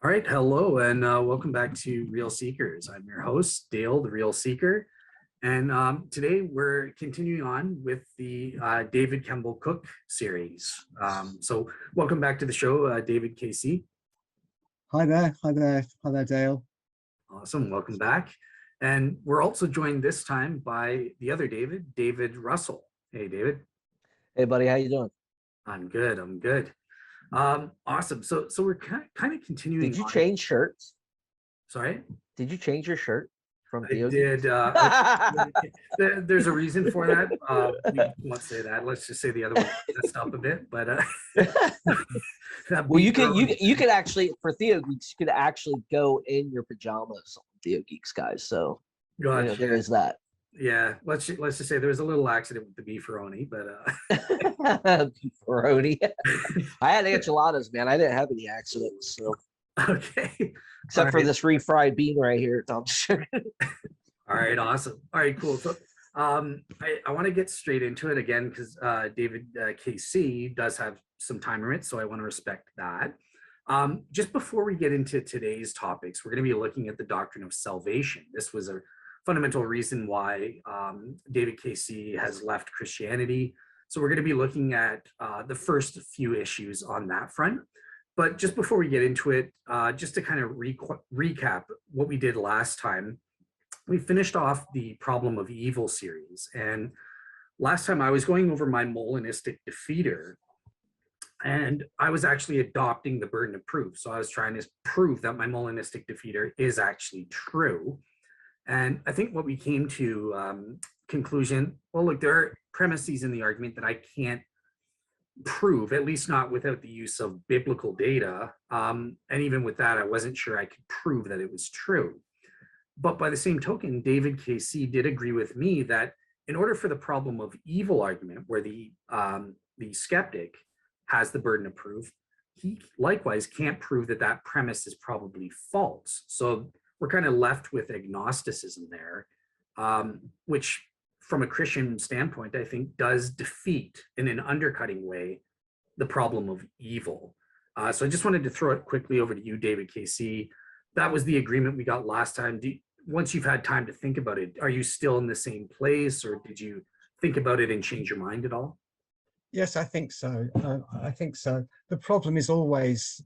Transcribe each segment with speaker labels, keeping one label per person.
Speaker 1: All right, hello, and welcome back to Real Seekers. I'm your host, Dale, the Real Seeker, and today we're continuing on with the David Kemball-Cook series. So, welcome back to the show, David KC.
Speaker 2: Hi there, hi there, hi there, Dale.
Speaker 1: Awesome, welcome back. And we're also joined this time by the other David, David Russell. Hey, David.
Speaker 3: Hey, buddy, how you doing?
Speaker 1: I'm good. I'm good. Awesome. So we're kind of continuing.
Speaker 3: Did you change shirts?
Speaker 1: Sorry?
Speaker 3: Did you change your shirt from
Speaker 1: I
Speaker 3: DOD?
Speaker 1: did. There's a reason for that. We won't say that. Let's just say the other one messed up a bit. But
Speaker 3: well, you could actually, for Theo Geeks, you could actually go in your pajamas on Theo Geeks, guys. So
Speaker 1: gotcha.
Speaker 3: There is that.
Speaker 1: Yeah, let's just say there was a little accident with the beefaroni, but
Speaker 3: beefaroni. I had enchiladas, man. I didn't have any accidents. So
Speaker 1: okay.
Speaker 3: Except for this refried bean right here. All
Speaker 1: right, awesome. All right, cool. So I want to get straight into it again because David KC does have some time limits, so I want to respect that. Just before we get into today's topics, we're going to be looking at the doctrine of salvation. This was a fundamental reason why David KC has left Christianity. So we're going to be looking at the first few issues on that front. But just before we get into it, just to kind of recap what we did last time, we finished off the Problem of Evil series. And last time I was going over my Molinistic defeater, and I was actually adopting the burden of proof. So I was trying to prove that my Molinistic defeater is actually true. And I think what we came to conclusion, well, look, there are premises in the argument that I can't prove, at least not without the use of biblical data. And even with that, I wasn't sure I could prove that it was true. But by the same token, David KC did agree with me that in order for the problem of evil argument, where the skeptic has the burden of proof, he likewise can't prove that that premise is probably false. So we're kind of left with agnosticism there, which from a Christian standpoint, I think does defeat in an undercutting way the problem of evil. So I just wanted to throw it quickly over to you, David KC. That was the agreement we got last time. Once you've had time to think about it, are you still in the same place, or did you think about it and change your mind at all?
Speaker 2: Yes, I think so. I think so. The problem is always,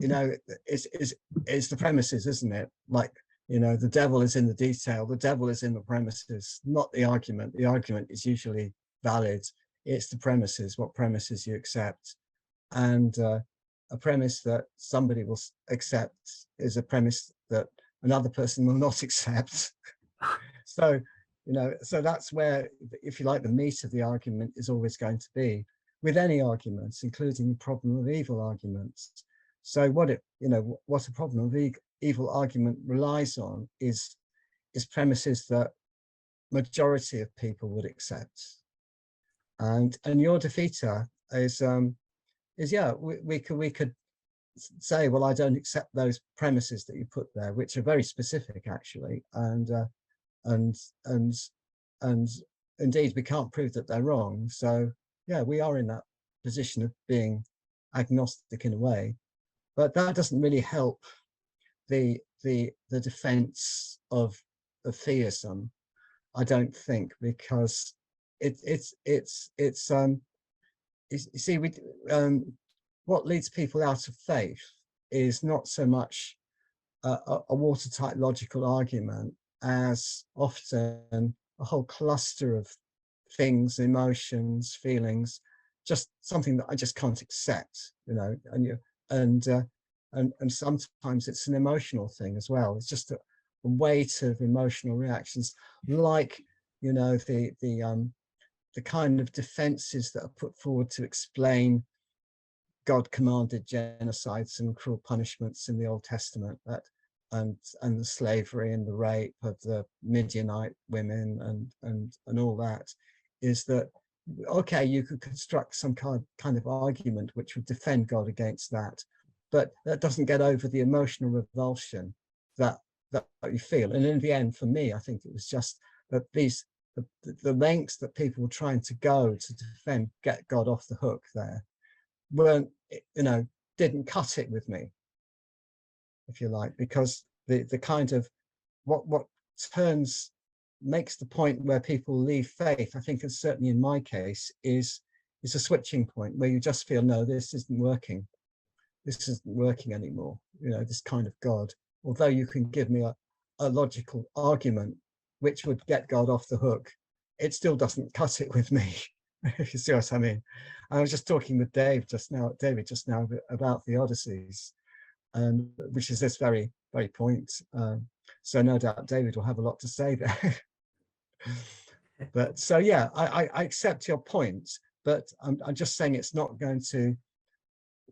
Speaker 2: is the premises, isn't it? Like, the devil is in the detail. The devil is in the premises, not the argument. The argument is usually valid. It's the premises, what premises you accept. And a premise that somebody will accept is a premise that another person will not accept. So that's where, if you like, the meat of the argument is always going to be with any arguments, including the problem of evil arguments. So what a problem of evil argument relies on is premises that majority of people would accept. And your defeater is we could say, well, I don't accept those premises that you put there, which are very specific actually, and indeed we can't prove that they're wrong. So yeah, we are in that position of being agnostic in a way, but that doesn't really help the defense of theism, I don't think, because what leads people out of faith is not so much a watertight logical argument as often a whole cluster of things, emotions, feelings, just something that I just can't accept, and sometimes it's an emotional thing as well. It's just a weight of emotional reactions, like the kind of defenses that are put forward to explain God commanded genocides and cruel punishments in the Old Testament, and the slavery and the rape of the Midianite women and all that, is that, okay, you could construct some kind of argument which would defend God against that, but that doesn't get over the emotional revulsion that you feel. And in the end, for me, I think it was just that the lengths that people were trying to go to get God off the hook there didn't cut it with me. if you like, because the kind of what makes the point where people leave faith, I think, is certainly in my case, is a switching point where you just feel, no, this isn't working. This isn't working anymore. You know, this kind of God, although you can give me a logical argument which would get God off the hook, it still doesn't cut it with me. If you see what I mean. I was just talking with David just now about the Odysseys, and which is this very point. So no doubt David will have a lot to say there. But so yeah, I accept your point, but I'm just saying it's not going to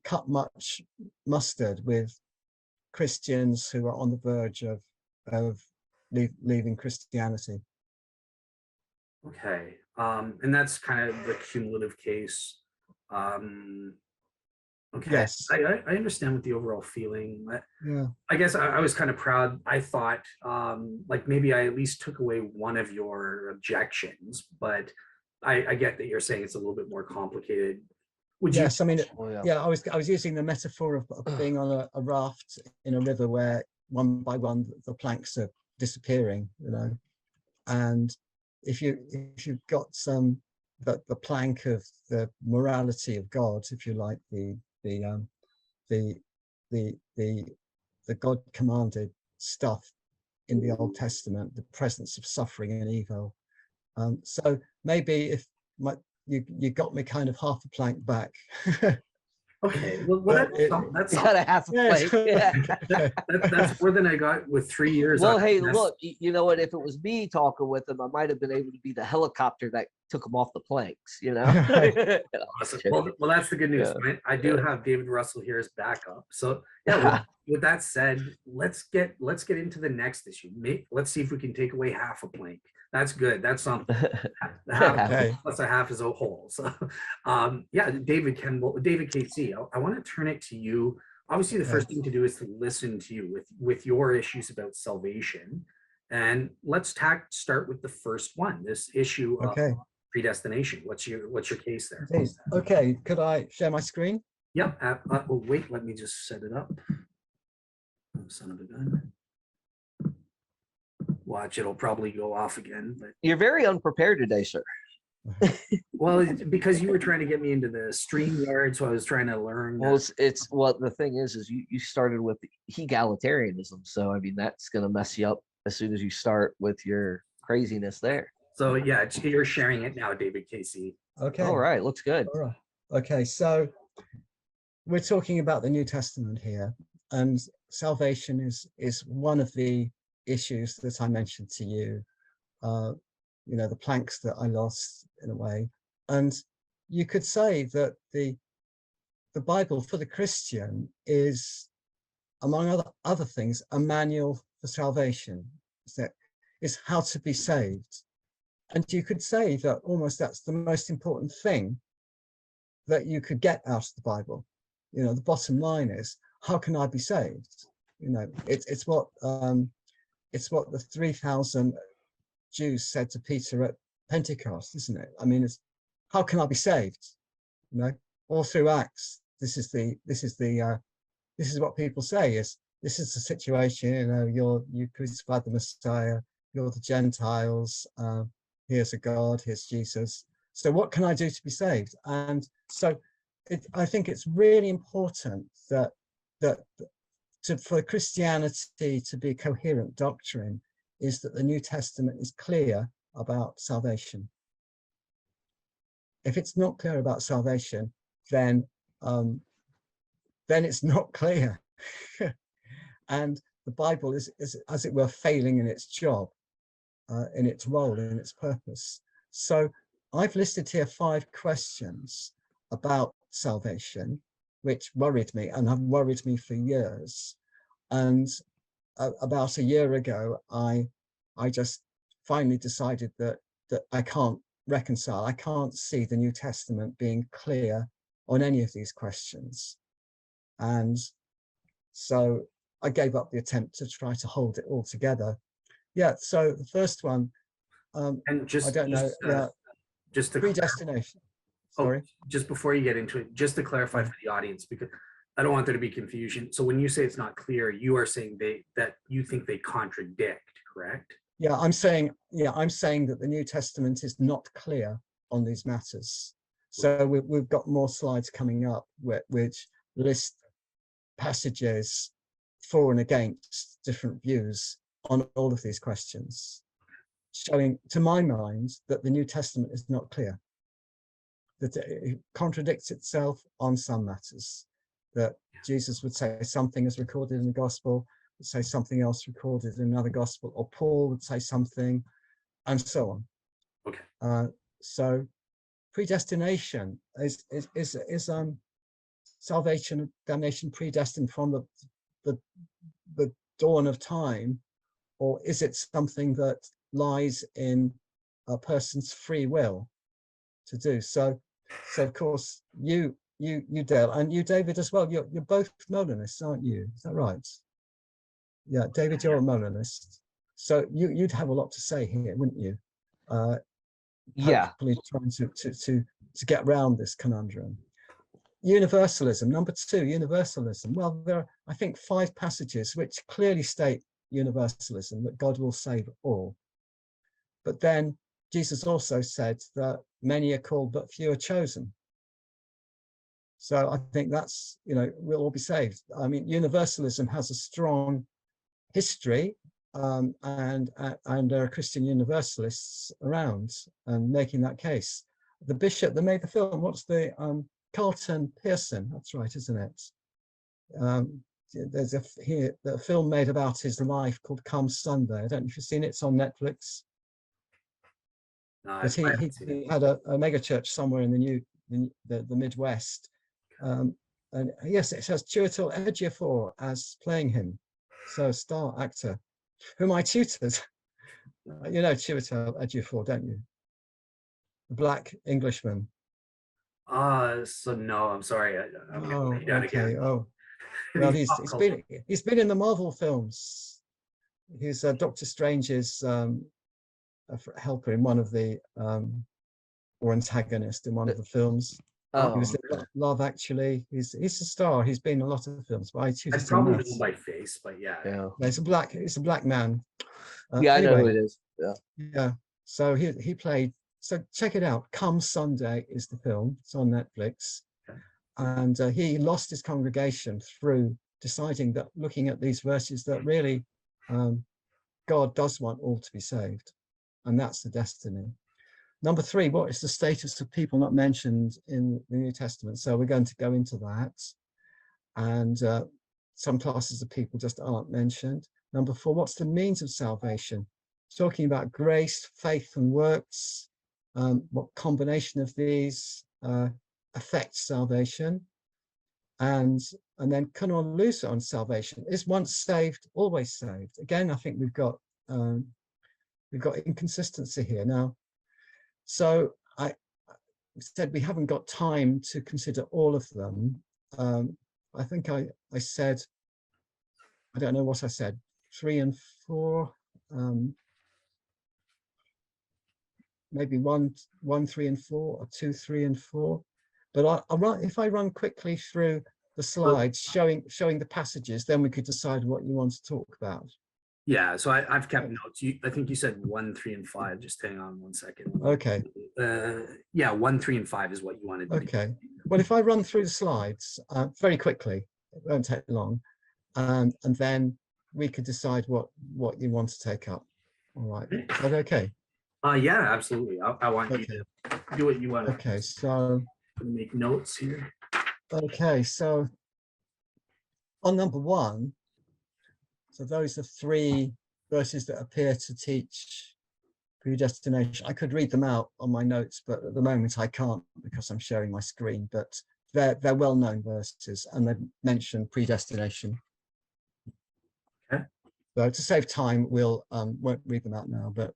Speaker 2: cut much mustard with Christians who are on the verge of leaving Christianity.
Speaker 1: Okay, and that's kind of the cumulative case. Okay,
Speaker 2: Yes.
Speaker 1: I understand what the overall feeling.
Speaker 2: Yeah.
Speaker 1: I guess I was kind of proud. I thought like maybe I at least took away one of your objections, but I get that you're saying it's a little bit more complicated. Would you?
Speaker 2: Yes, I mean,
Speaker 3: Oh, yeah.
Speaker 2: yeah, I was using the metaphor of being on a raft in a river where one by one the planks are disappearing, you know, and if you've got the plank of the morality of God, if you like, the God commanded stuff in the Old Testament, the presence of suffering and evil. So maybe if you got me kind of half a plank back.
Speaker 1: Okay, well that's
Speaker 3: You got a half a
Speaker 2: Yes.
Speaker 3: plate. Yeah.
Speaker 1: that's more than I got with 3 years.
Speaker 3: Well,
Speaker 1: on
Speaker 3: hey,
Speaker 1: this.
Speaker 3: look, you know what? If it was me talking with him, I might have been able to be the helicopter that took him off the planks, you know?
Speaker 1: Awesome. Well, that's the good news.
Speaker 3: Yeah.
Speaker 1: I do have David Russell here as backup. So yeah, with that said, let's get into the next issue. Let's see if we can take away half a plank. That's good. That's something. Half
Speaker 2: Okay.
Speaker 1: plus a half is a whole. So yeah, David KC, I want to turn it to you. Obviously, the first thing to do is to listen to you with your issues about salvation. And let's start with the first one, this issue of predestination. What's your case there?
Speaker 2: Okay, could I share my screen?
Speaker 1: Yep. Oh, wait, let me just set it up. Oh, son of a gun. Watch, it'll probably go off again. But
Speaker 3: You're very unprepared today, sir.
Speaker 1: well, because you were trying to get me into the StreamYard, so I was trying to learn.
Speaker 3: Well, it's the thing is you started with egalitarianism, so I mean that's gonna mess you up as soon as you start with your craziness there.
Speaker 1: So yeah, you're sharing it now, David KC.
Speaker 2: Okay.
Speaker 3: All right, looks good.
Speaker 2: All right. Okay, so we're talking about the New Testament here, and salvation is one of the issues that I mentioned to you. You know, the planks that I lost in a way, and you could say that the Bible for the Christian is, among other things, a manual for salvation. Is how to be saved. And you could say that almost that's the most important thing that you could get out of the Bible. You know, the bottom line is, how can I be saved? You know, it's what the 3,000 Jews said to Peter at Pentecost, isn't it? I mean, it's how can I be saved? You know, all through Acts, this is what people say is, this is the situation. You know, you crucified the Messiah. You're the Gentiles. Here's a God. Here's Jesus. So what can I do to be saved? And so I think it's really important that for Christianity to be a coherent doctrine is that the New Testament is clear about salvation. If it's not clear about salvation, then it's not clear. And the Bible is, as it were, failing in its job, in its role, in its purpose. So I've listed here 5 questions about salvation, which worried me and have worried me for years. And about a year ago, I just finally decided that I can't reconcile. I can't see the New Testament being clear on any of these questions. And so I gave up the attempt to try to hold it all together. Yeah, so the first one,
Speaker 1: And just
Speaker 2: I don't know,
Speaker 1: just to
Speaker 2: predestination. Sorry.
Speaker 1: just before you get into it, just to clarify for the audience, because I don't want there to be confusion. So when you say it's not clear, you are saying that you think they contradict, correct?
Speaker 2: Yeah, I'm saying that the New Testament is not clear on these matters. So we've got more slides coming up which list passages for and against different views on all of these questions, showing, to my mind, that the New Testament is not clear, that it contradicts itself on some matters, that Jesus would say something as recorded in the gospel, would say something else recorded in another gospel, or Paul would say something, and so on.
Speaker 1: Okay.
Speaker 2: So predestination is salvation and damnation predestined from the dawn of time, or is it something that lies in a person's free will to do? So of course you Dale, and you David as well, you're both Molinists, aren't you? Is that right? Yeah, David, you're a Molinist, so you'd have a lot to say here, wouldn't you?
Speaker 3: Yeah.
Speaker 2: Hopefully trying to get around this conundrum. Universalism, number 2, universalism. Well, there are, I think, 5 passages which clearly state universalism, that God will save all. But then Jesus also said that many are called but few are chosen. So I think that's, we'll all be saved. I mean, universalism has a strong history, and there are Christian universalists around and making that case. The bishop that made the film, what's the Carlton Pearson? That's right, isn't it? There's a film made about his life called Come Sunday. I don't know if you've seen it. It's on Netflix. But he had a mega church somewhere in the Midwest, and yes, it has Chiwetel Ejiofor as playing him, so star actor, whom I tutored. You know Chiwetel Ejiofor, don't you? The black Englishman.
Speaker 1: So no, I'm sorry. I'm gonna write down
Speaker 2: okay.
Speaker 1: again.
Speaker 2: Oh, well, he's been in the Marvel films. He's Doctor Strange's helper in one of the or antagonist in one of the films. He was in Love Actually. He's a star. He's been in a lot of films, but I tutored him.
Speaker 1: Probably know by face, but yeah.
Speaker 2: He's a black man.
Speaker 3: Yeah,
Speaker 2: anyway,
Speaker 3: I know who it is.
Speaker 2: Yeah. So he played. So check it out. Come Sunday is the film. It's on Netflix.
Speaker 1: Okay.
Speaker 2: And he lost his congregation through deciding that, looking at these verses, that really God does want all to be saved. And that's the destiny. Number 3, what is the status of people not mentioned in the New Testament? So we're going to go into that. And some classes of people just aren't mentioned. Number 4, what's the means of salvation? Talking about grace, faith, and works. What combination of these affects salvation? And then canon luce on salvation. Is once saved, always saved? Again, I think we've got inconsistency here now. So I said we haven't got time to consider all of them. I think I said, I don't know what I said, 3 and 4, maybe 1, 3 and 4, or 2, 3 and 4. But if I run quickly through the slides showing the passages, then we could decide what you want to talk about.
Speaker 1: Yeah, so I've kept notes. I think you said 1, 3, and 5. Just hang on one second.
Speaker 2: Okay.
Speaker 1: Yeah, 1, 3, and 5 is what you wanted to do.
Speaker 2: Okay. Well, if I run through the slides very quickly, it won't take long, and then we could decide what you want to take up. All right. Is that okay?
Speaker 1: Yeah, absolutely. I want you to do what you want.
Speaker 2: Okay, so
Speaker 1: make notes here.
Speaker 2: Okay, so on number 1, so those are 3 verses that appear to teach predestination. I could read them out on my notes, but at the moment I can't because I'm sharing my screen, but they're well-known verses and they mention predestination.
Speaker 1: Okay.
Speaker 2: So to save time, we'll won't read them out now, but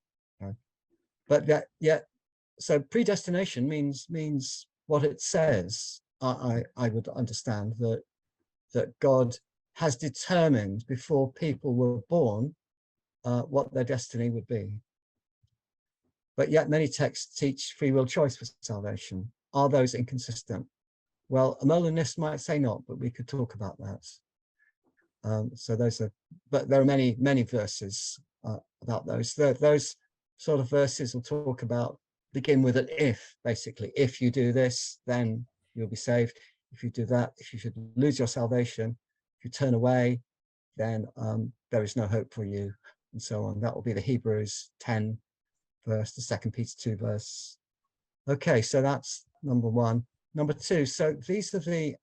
Speaker 2: so predestination means what it says. I would understand that God has determined before people were born what their destiny would be. But yet many texts teach free will choice for salvation. Are those inconsistent? Well, a Molinist might say not, but we could talk about that. So those are, but there are many, many verses about those. Those sort of verses will talk about, begin with an if, basically. If you do this, then you'll be saved. If you do that, if you should lose your salvation, if you turn away, then there is no hope for you, and so on. That will be the Hebrews 10 verse, the 2 Peter 2 verse. Okay, so that's number one. Number two, so these are the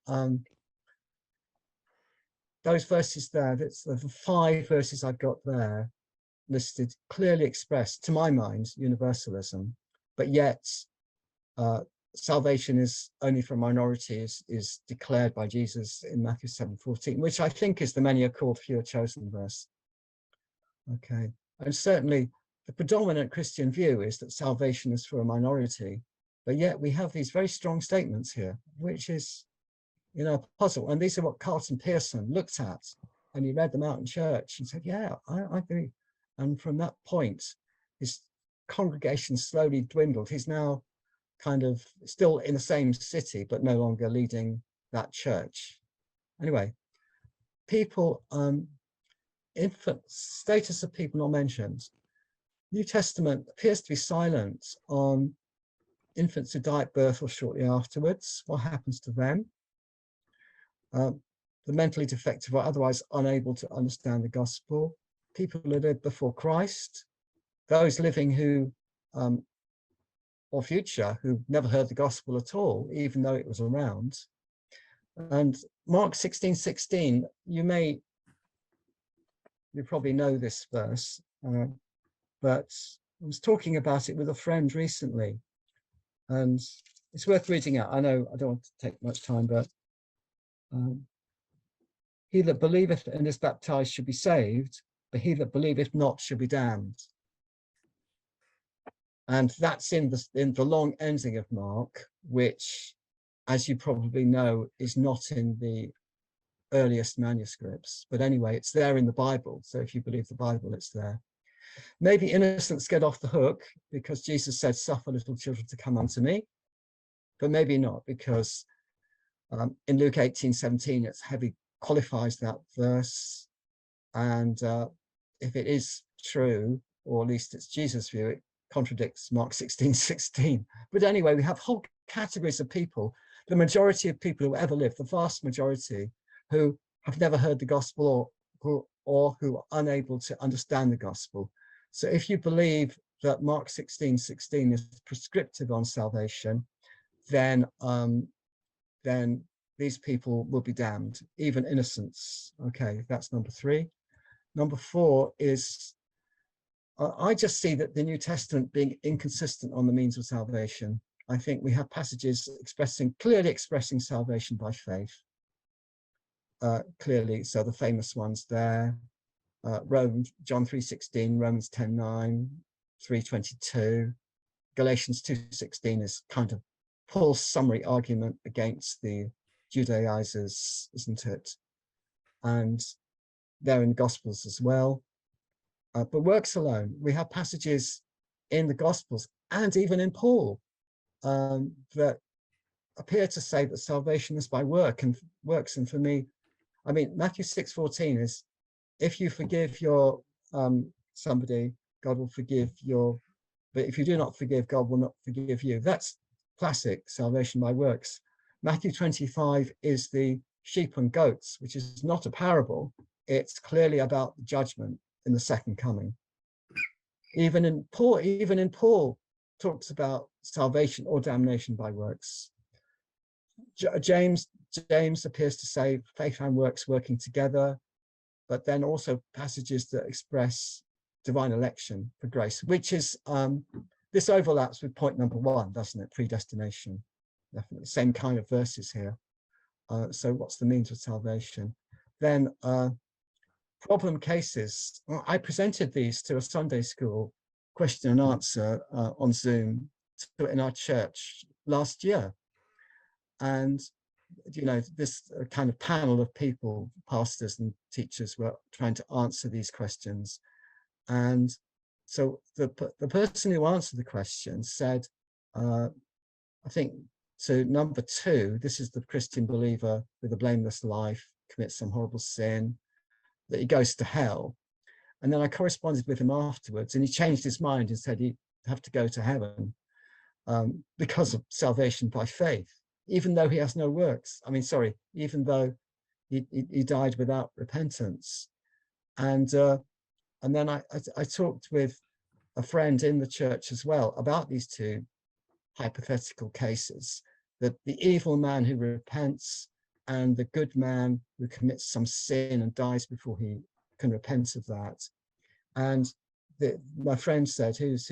Speaker 2: those verses there, that's the 5 verses I've got there listed, clearly expressed, to my mind, universalism, but yet salvation is only for minorities is declared by Jesus in Matthew 7:14, which I think is the many are called, few are chosen verse. Okay, and certainly the predominant Christian view is that salvation is for a minority, but yet we have these very strong statements here, which is, you know, a puzzle. And these are what Carlton Pearson looked at, and he read them out in church and said, yeah, I agree. And from that point, his congregation slowly dwindled. He's now kind of still in the same city, but no longer leading that church. Anyway, people, infant status of people not mentioned. New Testament appears to be silent on infants who die at birth or shortly afterwards. What happens to them? The mentally defective or otherwise unable to understand the gospel, people who lived before Christ, those living who, or future, who never heard the gospel at all, even though it was around. And Mark 16:16, you probably know this verse, but I was talking about it with a friend recently, and it's worth reading out. I know I don't want to take much time, but he that believeth and is baptized should be saved, but he that believeth not should be damned. And that's in the long ending of Mark, which, as you probably know, is not in the earliest manuscripts. But anyway, it's there in the Bible. So if you believe the Bible, it's there. Maybe innocents get off the hook because Jesus said, suffer little children to come unto me. But maybe not, because in Luke 18:17, it's heavy qualifies that verse. And if it is true, or at least it's Jesus' view, it contradicts Mark 16:16. But anyway, we have whole categories of people, the majority of people who ever lived, the vast majority, who have never heard the gospel or who are unable to understand the gospel. So if you believe that Mark 16:16 is prescriptive on salvation, then these people will be damned, even innocents. Okay, that's number 3. Number 4 is, I just see that the New Testament being inconsistent on the means of salvation. I think we have passages clearly expressing salvation by faith. Clearly, so the famous ones there, John 3:16, Romans 10:9, 3:22, Galatians 2:16 is kind of Paul's summary argument against the Judaizers, isn't it? And they're in the Gospels as well. But works alone, we have passages in the Gospels and even in Paul that appear to say that salvation is by works. And for me, I mean, Matthew 6:14 is, if you forgive your somebody, God will forgive your, but if you do not forgive, God will not forgive you. That's classic salvation by works. Matthew 25 is the sheep and goats, which is not a parable. It's clearly about the judgment in the second coming. Even in Paul talks about salvation or damnation by works. James appears to say faith and works working together, but then also passages that express divine election for grace, which is, this overlaps with point number 1, doesn't it? Predestination, definitely same kind of verses here. So what's the means of salvation? Then problem cases. I presented these to a Sunday school question and answer on Zoom in our church last year. And, you know, this kind of panel of people, pastors and teachers, were trying to answer these questions. And so the person who answered the question said, I think to number 2, this is the Christian believer with a blameless life, commits some horrible sin, that he goes to hell. And then I corresponded with him afterwards, and he changed his mind and said he'd have to go to heaven because of salvation by faith, even though he has no works. I mean, sorry, even though he died without repentance. And then I talked with a friend in the church as well about these two hypothetical cases, that the evil man who repents and the good man who commits some sin and dies before he can repent of that. And my friend said, who's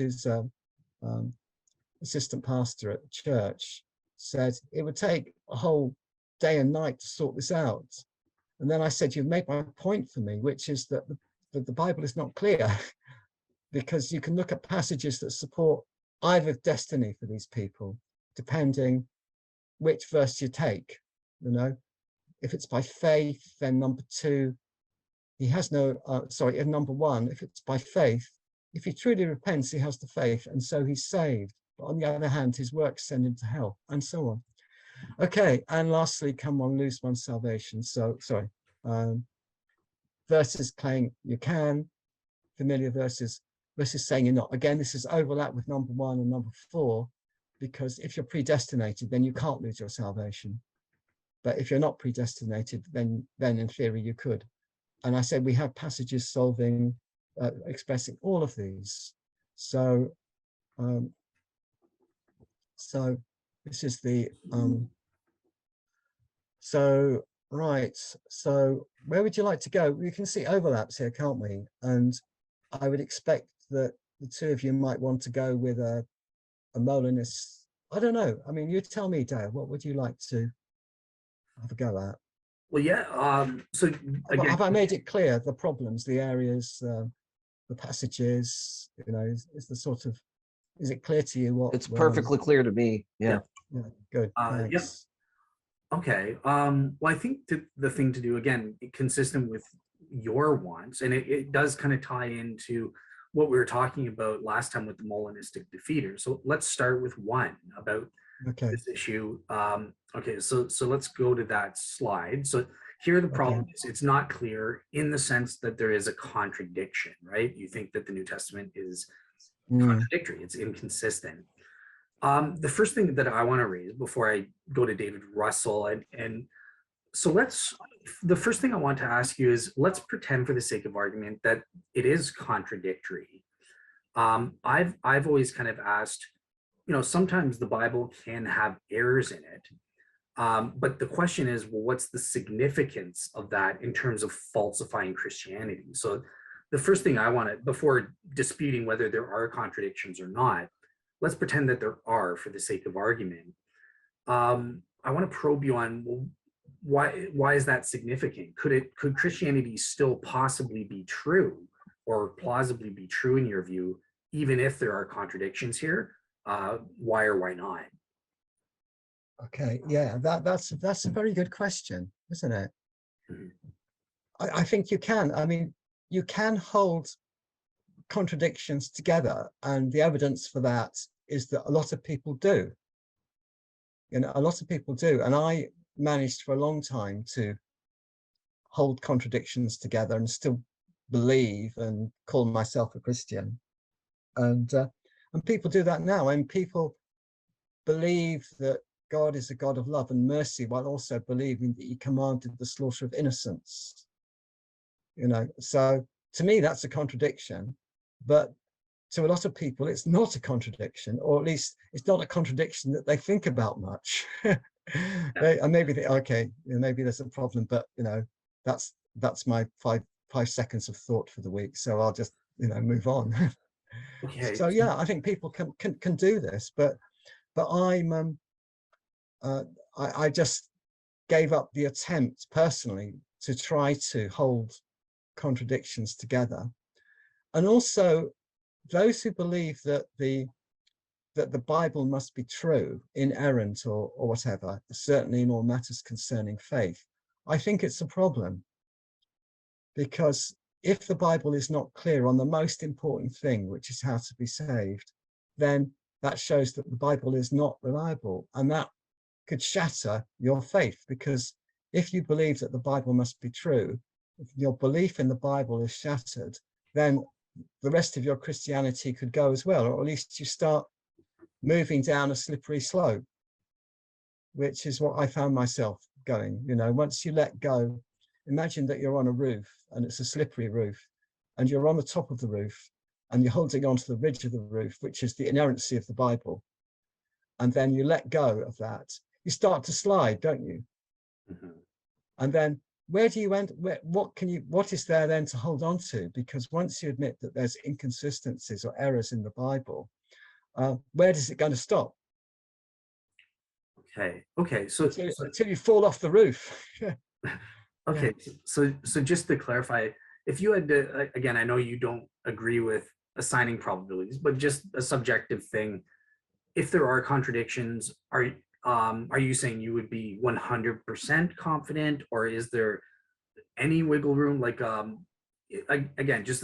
Speaker 2: assistant pastor at the church, said it would take a whole day and night to sort this out. And then I said, you've made my point for me, which is that the Bible is not clear, because you can look at passages that support either destiny for these people, depending which verse you take. You know, if it's by faith, then number 2, he has no, in number 1, if it's by faith, if he truly repents, he has the faith, and so he's saved. But on the other hand, his works send him to hell, and so on. Okay, and lastly, can one lose one's salvation? So, verses claim you can, familiar verses saying you're not. Again, this is overlap with number 1 and number 4, because if you're predestinated, then you can't lose your salvation. But if you're not predestinated, then in theory you could. And I said we have passages expressing all of these. So this is the right. So where would you like to go? We can see overlaps here, can't we? And I would expect that the two of you might want to go with a Molinist. I don't know. I mean, you tell me, Dale, what would you like to have a go at?
Speaker 1: Well, yeah. So again,
Speaker 2: have I made it clear, the problems, the areas, the passages, you know, is it clear to you what?
Speaker 3: It's perfectly clear to me. Yeah.
Speaker 2: Yeah, good. Thanks.
Speaker 1: Yeah. Okay. Well, I think the thing to do, again, consistent with your wants, and it does kind of tie into what we were talking about last time with the Molinistic defeaters. So let's start with 1 about this issue. Okay, so let's go to that slide. So here the problem is it's not clear in the sense that there is a contradiction, right? You think that the New Testament is contradictory, it's inconsistent. The first thing that I want to raise before I go to David Russell, and so the first thing I want to ask you is, let's pretend for the sake of argument that it is contradictory. I've always kind of asked, you know, sometimes the Bible can have errors in it. But the question is, well, what's the significance of that in terms of falsifying Christianity? So the first thing I want to, before disputing whether there are contradictions or not, let's pretend that there are for the sake of argument. I want to probe you on, well, why is that significant? Could Christianity still possibly be true, or plausibly be true in your view, even if there are contradictions here? Why or why not?
Speaker 2: Okay, yeah, that's a very good question, isn't it? I think you can. I mean, you can hold contradictions together, and the evidence for that is that a lot of people do. You know, a lot of people do, and I managed for a long time to hold contradictions together and still believe and call myself a Christian. And people do that now, and people believe that God is a God of love and mercy, while also believing that he commanded the slaughter of innocents. You know, so to me, that's a contradiction, but to a lot of people, it's not a contradiction, or at least it's not a contradiction that they think about much. And maybe okay, you know, maybe there's a problem, but you know, that's my five seconds of thought for the week. So I'll just, you know, move on.
Speaker 1: Okay.
Speaker 2: So yeah, I think people can do this, but I just gave up the attempt personally to try to hold contradictions together. And also those who believe that the Bible must be true, inerrant or whatever, certainly in all matters concerning faith, I think it's a problem. Because if the Bible is not clear on the most important thing, which is how to be saved, then that shows that the Bible is not reliable. And that could shatter your faith, because if you believe that the Bible must be true, if your belief in the Bible is shattered, then the rest of your Christianity could go as well, or at least you start moving down a slippery slope, which is what I found myself going. You know, once you let go, imagine that you're on a roof and it's a slippery roof, and you're on the top of the roof and you're holding onto the ridge of the roof, which is the inerrancy of the Bible. And then you let go of that, you start to slide, don't you?
Speaker 1: Mhm.
Speaker 2: And then where do you end? What is there then to hold on to? Because once you admit that there's inconsistencies or errors in the Bible, where does it going to stop?
Speaker 1: Okay.
Speaker 2: Until you fall off the roof.
Speaker 1: Okay, so just to clarify, if you had to, again, I know you don't agree with assigning probabilities, but just a subjective thing, if there are contradictions, are you saying you would be 100% confident, or is there any wiggle room? Like, again, just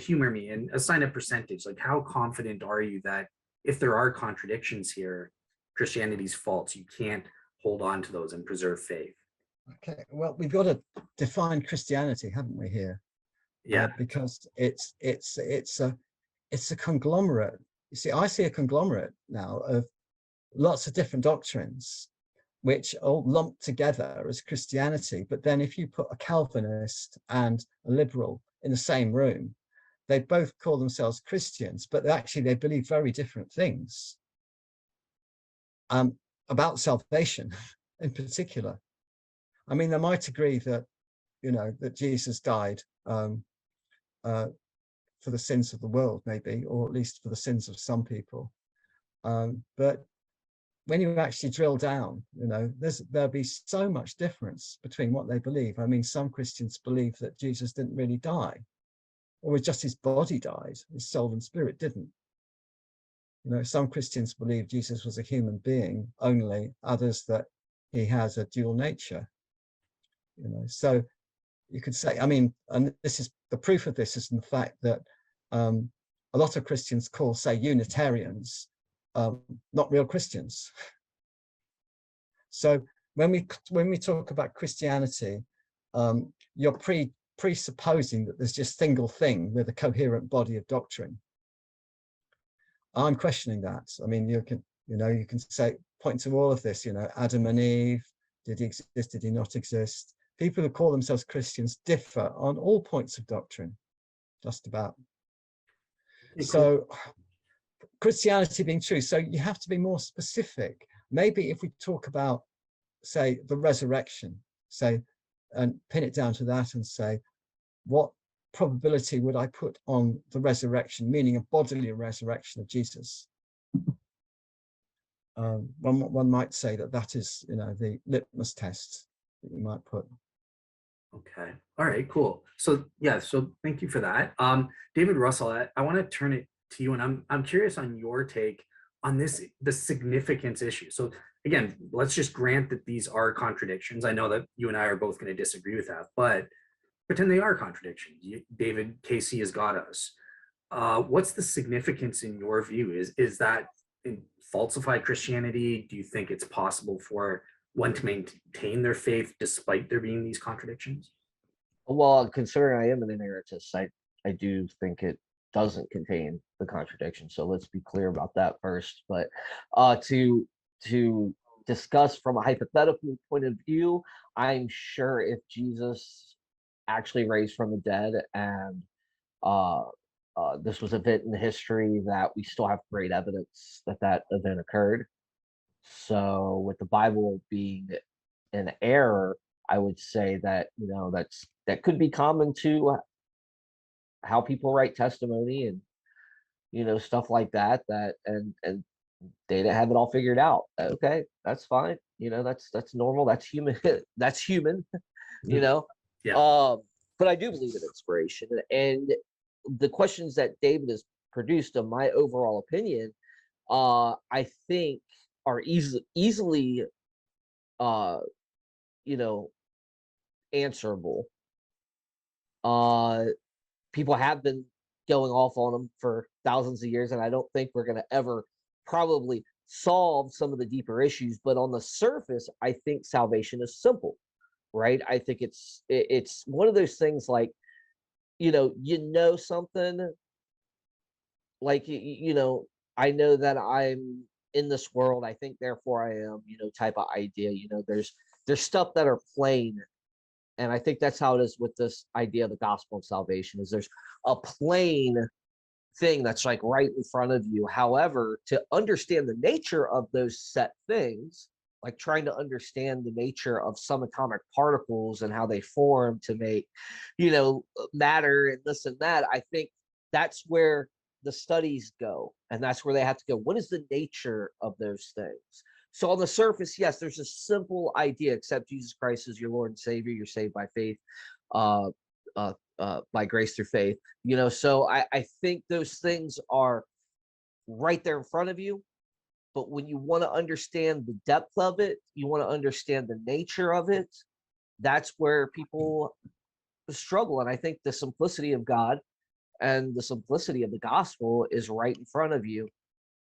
Speaker 1: humor me and assign a percentage. Like, how confident are you that if there are contradictions here, Christianity's false, you can't hold on to those and preserve faith?
Speaker 2: Okay, well, we've got to define Christianity, haven't we, here?
Speaker 1: Yeah.
Speaker 2: Because it's a conglomerate. You see, I see a conglomerate now of lots of different doctrines, which all lumped together as Christianity. But then if you put a Calvinist and a liberal in the same room, they both call themselves Christians, but actually they believe very different things about salvation in particular. I mean, they might agree that, you know, that Jesus died for the sins of the world, maybe, or at least for the sins of some people. But when you actually drill down, you know, there'll be so much difference between what they believe. I mean, some Christians believe that Jesus didn't really die, or just his body died, his soul and spirit didn't. You know, some Christians believe Jesus was a human being only, others that he has a dual nature. You know, so you could say, I mean, and this is the proof of this is in the fact that a lot of Christians call, say, Unitarians not real Christians. So when we talk about Christianity, you're presupposing that there's just single thing with a coherent body of doctrine. I'm questioning that. I mean, you can say, point to all of this, you know, Adam and Eve, did he exist, did he not exist? People who call themselves Christians differ on all points of doctrine, just about.
Speaker 1: Okay,
Speaker 2: so Christianity being true, so you have to be more specific. Maybe if we talk about, say, the resurrection, say, and pin it down to that and say, what probability would I put on the resurrection, meaning a bodily resurrection of Jesus? One might say that is, you know, the litmus test that you might put.
Speaker 1: Okay. All right, cool. So yeah, so thank you for that. David Russell, I want to turn it to you, and I'm curious on your take on the significance issue. So again, let's just grant that these are contradictions. I know that you and I are both going to disagree with that, but pretend they are contradictions. David Casey has got us. What's the significance in your view? Is that in falsified Christianity? Do you think it's possible for one to maintain their faith despite there being these contradictions?
Speaker 3: Well, considering I am an inerrantist, I do think it doesn't contain the contradiction. So let's be clear about that first. But to discuss from a hypothetical point of view, I'm sure if Jesus actually raised from the dead and this was an event in history that we still have great evidence that event occurred. So with the Bible being an error, I would say that, you know, that could be common to how people write testimony and, you know, stuff like that, and they didn't have it all figured out. Okay, that's fine. You know, that's normal. That's human. That's human, you know.
Speaker 1: Yeah.
Speaker 3: But I do believe in inspiration, and the questions that David has produced, in my overall opinion, I think are easily you know, answerable. People have been going off on them for thousands of years, and I don't think we're going to ever probably solve some of the deeper issues. But on the surface, I think salvation is simple, right? I think it's one of those things like, something like, I know that I'm in this world, I think therefore I am, type of idea. There's stuff that are plain. And I think that's how it is with this idea of the gospel of salvation, is there's a plain thing that's like right in front of you. However, to understand the nature of those set things, like trying to understand the nature of subatomic particles and how they form to make, matter and this and that, I think that's where the studies go. And that's where they have to go. What is the nature of those things? So on the surface, yes, there's a simple idea: accept Jesus Christ as your Lord and Savior. You're saved by faith, by grace through faith. So I think those things are right there in front of you. But when you want to understand the depth of it, you want to understand the nature of it, that's where people struggle. And I think the simplicity of God and the simplicity of the gospel is right in front of you.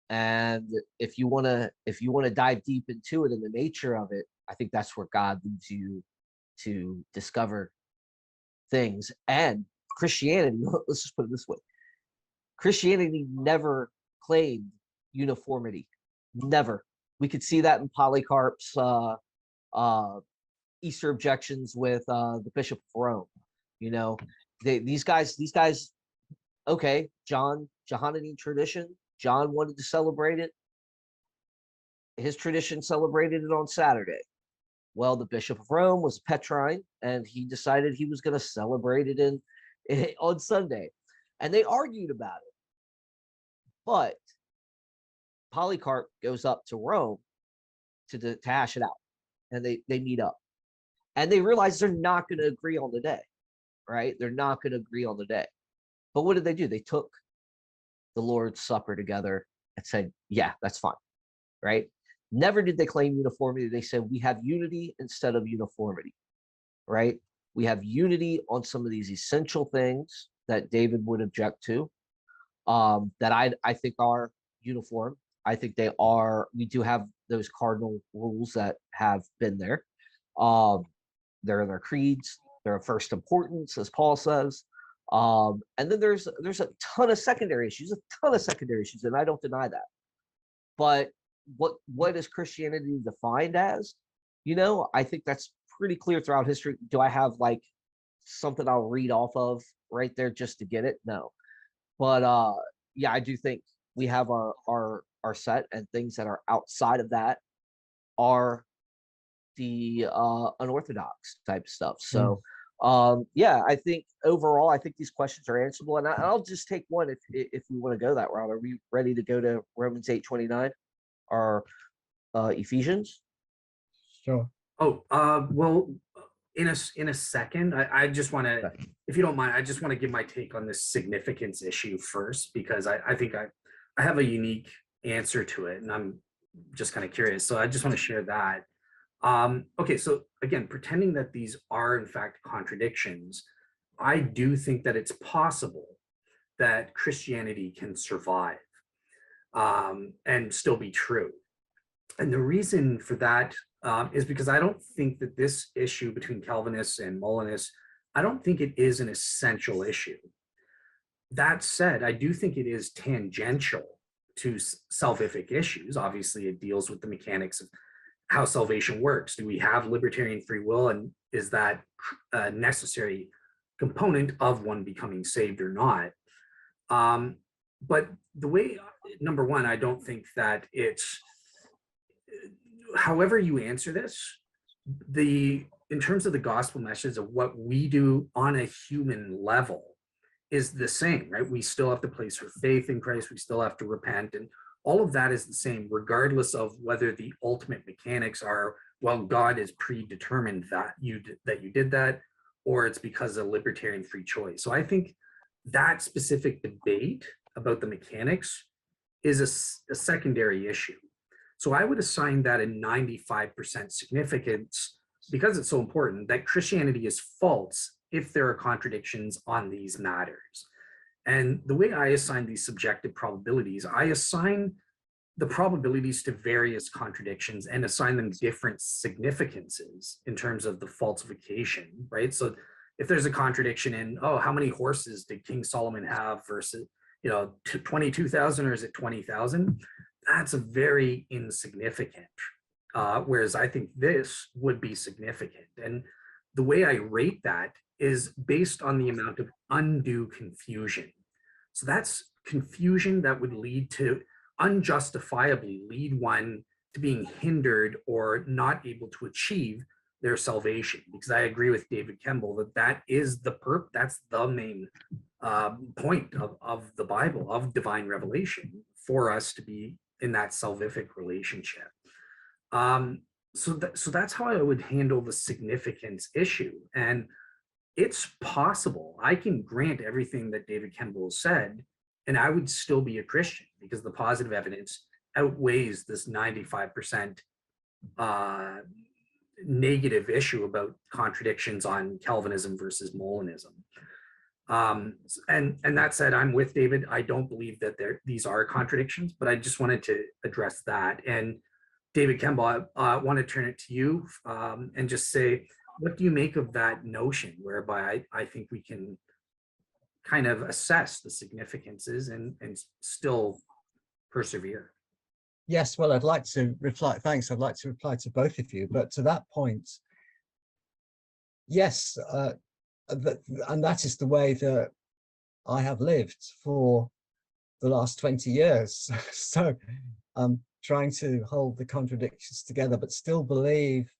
Speaker 3: And if you want to dive deep into it and the nature of it, I think that's where God leads you to discover things. And Christianity, let's just put it this way: Christianity never claimed uniformity. Never. We could see that in Polycarp's Easter objections with the Bishop of Rome. These guys. Okay, Johannine tradition. John wanted to celebrate it. His tradition celebrated it on Saturday. Well, the Bishop of Rome was Petrine, and he decided he was going to celebrate it on Sunday. And they argued about it. But Polycarp goes up to Rome to hash it out. And they meet up. And they realize they're not going to agree on the day, right? They're not going to agree on the day. But what did they do? They took the Lord's Supper together and said, yeah, that's fine, right? Never did they claim uniformity. They said, we have unity instead of uniformity, right? We have unity on some of these essential things that David would object to, that I think are uniform. I think they are. We do have those cardinal rules that have been there. They're in their creeds. They're of first importance, as Paul says. And then there's a ton of secondary issues, and I don't deny that. But what is Christianity defined as? I think that's pretty clear throughout history. Do I have like something I'll read off of right there just to get it? No. But yeah, I do think we have our set, and things that are outside of that are the unorthodox type stuff. So yeah, I think overall, I think these questions are answerable. And I'll just take one if we want to go that route. Are we ready to go to Romans 8:29 or Ephesians?
Speaker 2: Sure.
Speaker 1: Oh, well, in a second, I just want to, if you don't mind, I just want to give my take on this significance issue first, because I think I have a unique answer to it, and I'm just kind of curious. So I just want to share that. Okay, so again, pretending that these are in fact contradictions, I do think that it's possible that Christianity can survive and still be true. And the reason for that is because I don't think that this issue between Calvinists and Molinists, I don't think it is an essential issue. That said, I do think it is tangential to salvific issues. Obviously, it deals with the mechanics of how salvation works. Do we have libertarian free will, and is that a necessary component of one becoming saved or not? But the way, number one, I don't think that it's, however you answer this, in terms of the gospel message of what we do on a human level is the same, right? We still have to place our faith in Christ. We still have to repent, and all of that is the same, regardless of whether the ultimate mechanics are, well, God is predetermined that you did that, or it's because of libertarian free choice. So I think that specific debate about the mechanics is a secondary issue. So I would assign that a 95% significance, because it's so important, that Christianity is false if there are contradictions on these matters. And the way I assign these subjective probabilities, I assign the probabilities to various contradictions and assign them different significances in terms of the falsification, right? So if there's a contradiction in, oh, how many horses did King Solomon have versus, 22,000 or is it 20,000? That's a very insignificant. Whereas I think this would be significant. And the way I rate that is based on the amount of undue confusion. So that's confusion that would lead to unjustifiably lead one to being hindered or not able to achieve their salvation. Because I agree with David Kemball that is that's the main point of the Bible, of divine revelation, for us to be in that salvific relationship. So that's how I would handle the significance issue. And it's possible I can grant everything that David Kemball said, and I would still be a Christian because the positive evidence outweighs this 95% negative issue about contradictions on Calvinism versus Molinism. And that said, I'm with David. I don't believe that these are contradictions, but I just wanted to address that. And David Kemball, I want to turn it to you and just say, what do you make of that notion whereby I think we can kind of assess the significances and still persevere?
Speaker 2: Yes, well, I'd like to reply. Thanks. I'd like to reply to both of you. But to that point, yes, and that is the way that I have lived for the last 20 years. So I'm trying to hold the contradictions together, but still believe,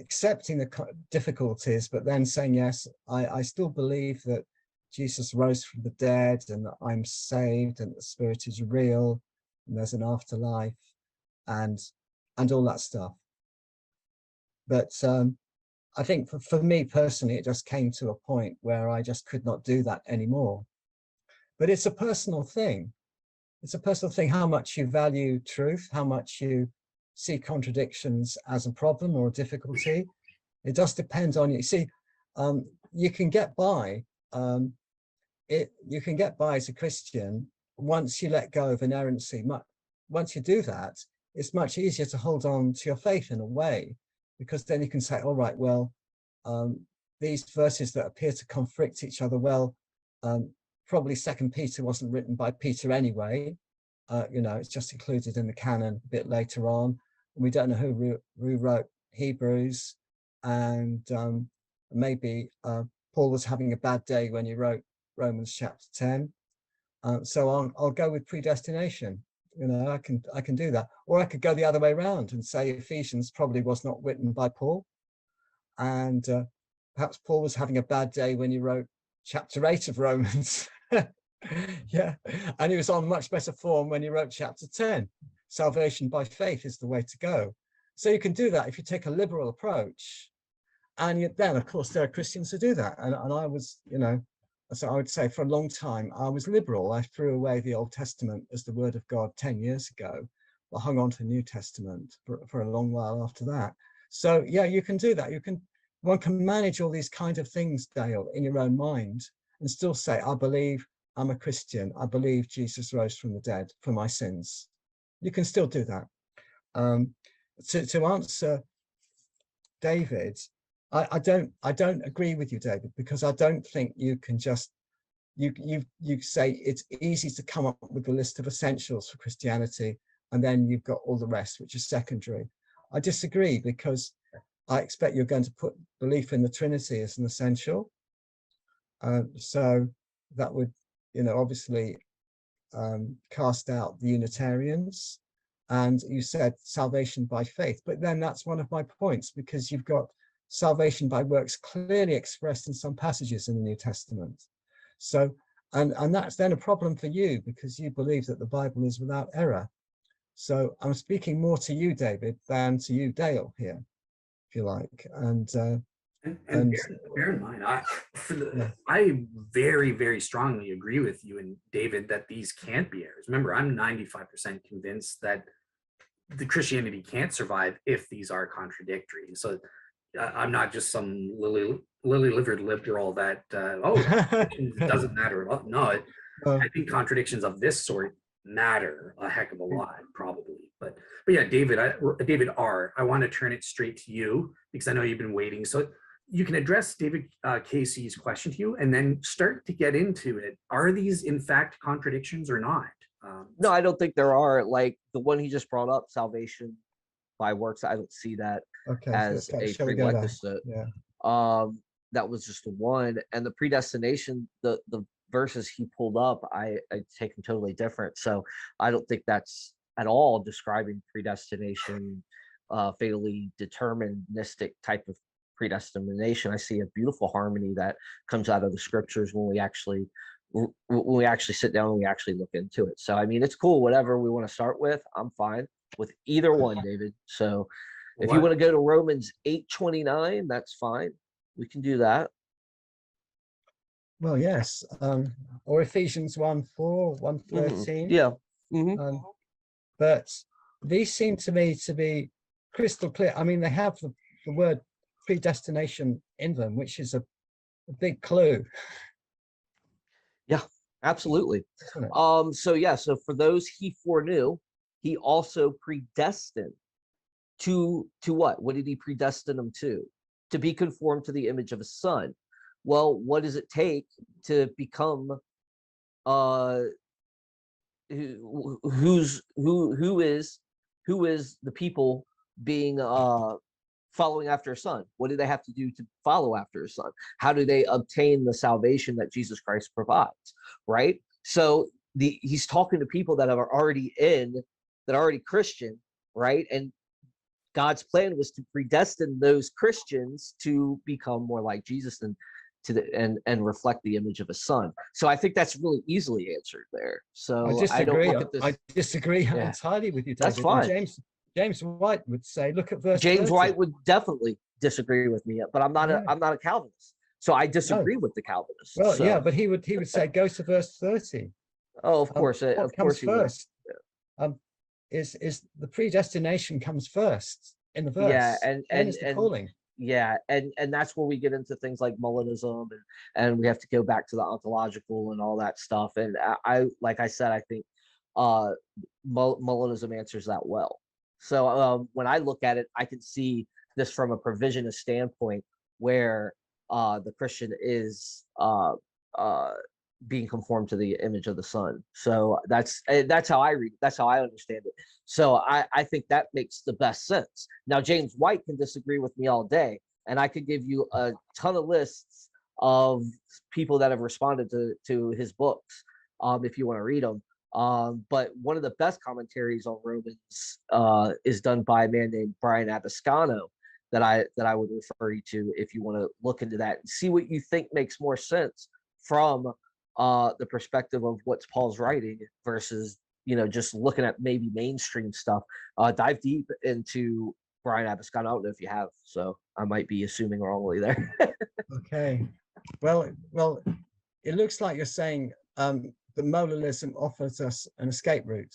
Speaker 2: accepting the difficulties, but then saying, yes, I still believe that Jesus rose from the dead and that I'm saved and the Spirit is real and there's an afterlife and all that stuff. But I think for me personally, it just came to a point where I just could not do that anymore. But it's a personal thing. It's a personal thing, how much you value truth, how much you see contradictions as a problem or a difficulty. It does depend on you. See, you can get by. You can get by as a Christian once you let go of inerrancy. Once you do that, it's much easier to hold on to your faith in a way, because then you can say, all right, well, these verses that appear to conflict each other, well, probably 2 Peter wasn't written by Peter anyway. It's just included in the canon a bit later on. And we don't know who wrote Hebrews. And maybe Paul was having a bad day when he wrote Romans chapter 10. So I'll go with predestination. I can do that. Or I could go the other way around and say Ephesians probably was not written by Paul. And perhaps Paul was having a bad day when he wrote chapter 8 of Romans. Yeah, and he was on much better form when he wrote chapter 10. Salvation by faith is the way to go. So you can do that if you take a liberal approach. And then, of course, there are Christians who do that. And I was, so I would say for a long time, I was liberal. I threw away the Old Testament as the word of God 10 years ago, but hung on to the New Testament for a long while after that. So yeah, you can do that. One can manage all these kind of things, Dale, in your own mind and still say, I believe I'm a Christian. I believe Jesus rose from the dead for my sins. You can still do that. To answer David, I don't agree with you, David, because I don't think you can just you say it's easy to come up with a list of essentials for Christianity and then you've got all the rest, which is secondary. I disagree, because I expect you're going to put belief in the Trinity as an essential. So that would, obviously cast out the Unitarians. And you said salvation by faith, but then that's one of my points, because you've got salvation by works clearly expressed in some passages in the New Testament. So, and that's then a problem for you, because you believe that the Bible is without error. So I'm speaking more to you, David, than to you, Dale, here, if you like. And
Speaker 1: bear in mind, I very, very strongly agree with you and David that these can't be errors. Remember, I'm 95% convinced that the Christianity can't survive if these are contradictory. So I'm not just some lily-livered liberal that it doesn't matter at all. No, I think contradictions of this sort matter a heck of a lot, probably. But yeah, David R., I want to turn it straight to you because I know you've been waiting. So you can address David Casey's question to you and then start to get into it. Are these in fact contradictions or not?
Speaker 3: No, I don't think there are. Like the one he just brought up, salvation by works, I don't see that
Speaker 2: Okay,
Speaker 3: as a
Speaker 2: shall we go there?
Speaker 3: prerequisite.
Speaker 2: Yeah.
Speaker 3: That was just one. And the predestination, the verses he pulled up, I take them totally different. So I don't think that's at all describing predestination, fatally deterministic type of predestination. I see a beautiful harmony that comes out of the scriptures when we actually sit down and we actually look into it. So I mean, it's cool. Whatever we want to start with, I'm fine with either one, David. So if you want to go to Romans 8:29, that's fine. We can do that.
Speaker 2: Well, yes. Or Ephesians 1:4, 1:13.
Speaker 3: Yeah.
Speaker 2: But these seem to me to be crystal clear. I mean, they have the word predestination in them, which is a big clue.
Speaker 3: Yeah, absolutely.
Speaker 2: Isn't it?
Speaker 3: So for those he foreknew, he also predestined to what? What did he predestine them to? To be conformed to the image of his son. Well, what does it take to become who is the people being following after a son? What do they have to do to follow after a son? How do they obtain the salvation that Jesus Christ provides? Right. So he's talking to people that are already Christian, right? And God's plan was to predestine those Christians to become more like Jesus and reflect the image of a son. So I think that's really easily answered there. So
Speaker 2: I disagree.
Speaker 3: I
Speaker 2: disagree entirely with you, David.
Speaker 3: That's fine.
Speaker 2: And James White would say, look at verse
Speaker 3: James
Speaker 2: 30.
Speaker 3: White would definitely disagree with me, but I'm not a Calvinist. So I disagree with the Calvinists.
Speaker 2: Well,
Speaker 3: so.
Speaker 2: yeah, but he would say, go to verse 30.
Speaker 3: Oh, of course.
Speaker 2: What comes first? Is the predestination comes first in the verse.
Speaker 3: Yeah, and
Speaker 2: the calling.
Speaker 3: Yeah, and that's where we get into things like Molinism, and we have to go back to the ontological and all that stuff. And I like I said, I think Molinism answers that well. So when I look at it, I can see this from a provisionist standpoint, where the Christian is being conformed to the image of the Son. So that's how I read it. That's how I understand it. So I think that makes the best sense. Now, James White can disagree with me all day, and I could give you a ton of lists of people that have responded to his books, if you want to read them. But one of the best commentaries on Romans is done by a man named Brian Abascano that I would refer you to if you want to look into that and see what you think makes more sense from the perspective of what's Paul's writing versus just looking at maybe mainstream stuff. Dive deep into Brian Abascano. I don't know if you have, so I might be assuming wrongly there.
Speaker 2: Okay. Well, it looks like you're saying that modalism offers us an escape route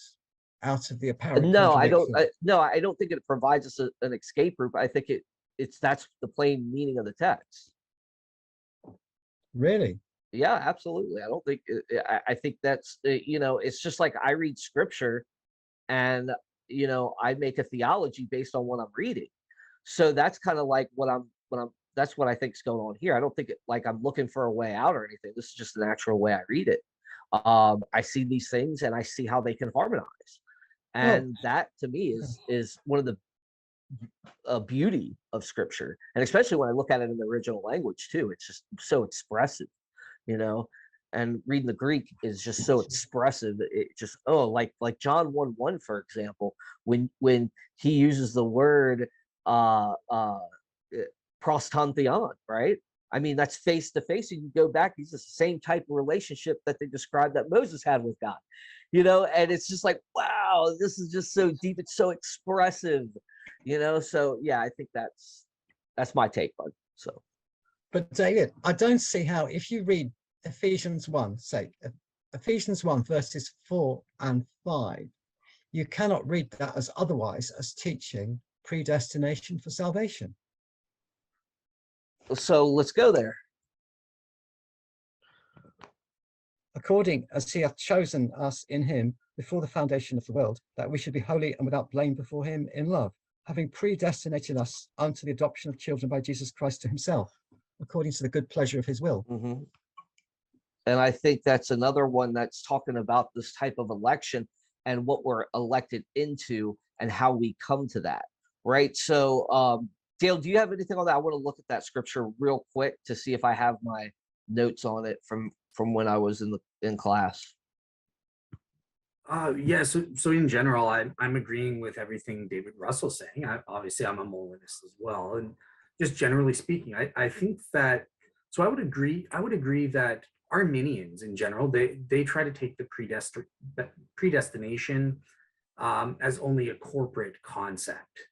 Speaker 2: out of the apparent.
Speaker 3: No, I don't. I don't think it provides us an escape route. I think that's the plain meaning of the text.
Speaker 2: Really?
Speaker 3: Yeah, absolutely. I don't think. I think that's it's just like I read scripture, and I make a theology based on what I'm reading. So that's kind of like that's what I think is going on here. I don't think like I'm looking for a way out or anything. This is just the natural way I read it. I see these things and I see how they can harmonize, and that to me is one of the beauty of scripture, and especially when I look at it in the original language too. It's just so expressive, and reading the Greek is just so expressive. It just like John 1:1, for example, when he uses the word prostantheon, right? I mean, that's face to face. And you go back, it's the same type of relationship that they described that Moses had with God, and it's just like, wow, this is just so deep. It's so expressive, So yeah, I think that's my take on it. So,
Speaker 2: but David, I don't see how, if you read Ephesians 1, Ephesians 1 verses 4 and 5, you cannot read that as otherwise as teaching predestination for salvation.
Speaker 3: So let's go there.
Speaker 2: according as he hath chosen us in him before the foundation of the world, that we should be holy and without blame before him in love, having predestinated us unto the adoption of children by Jesus Christ to himself, according to the good pleasure of his will.
Speaker 3: Mhm. And I think that's another one that's talking about this type of election and what we're elected into and how we come to that, right? So, Dale, do you have anything on that? I want to look at that scripture real quick to see if I have my notes on it from when I was in class.
Speaker 1: Yeah, so in general, I'm agreeing with everything David Russell's saying. Obviously, I'm a Molinist as well, and just generally speaking, I think that. So I would agree that Arminians in general, they try to take the predestination as only a corporate concept.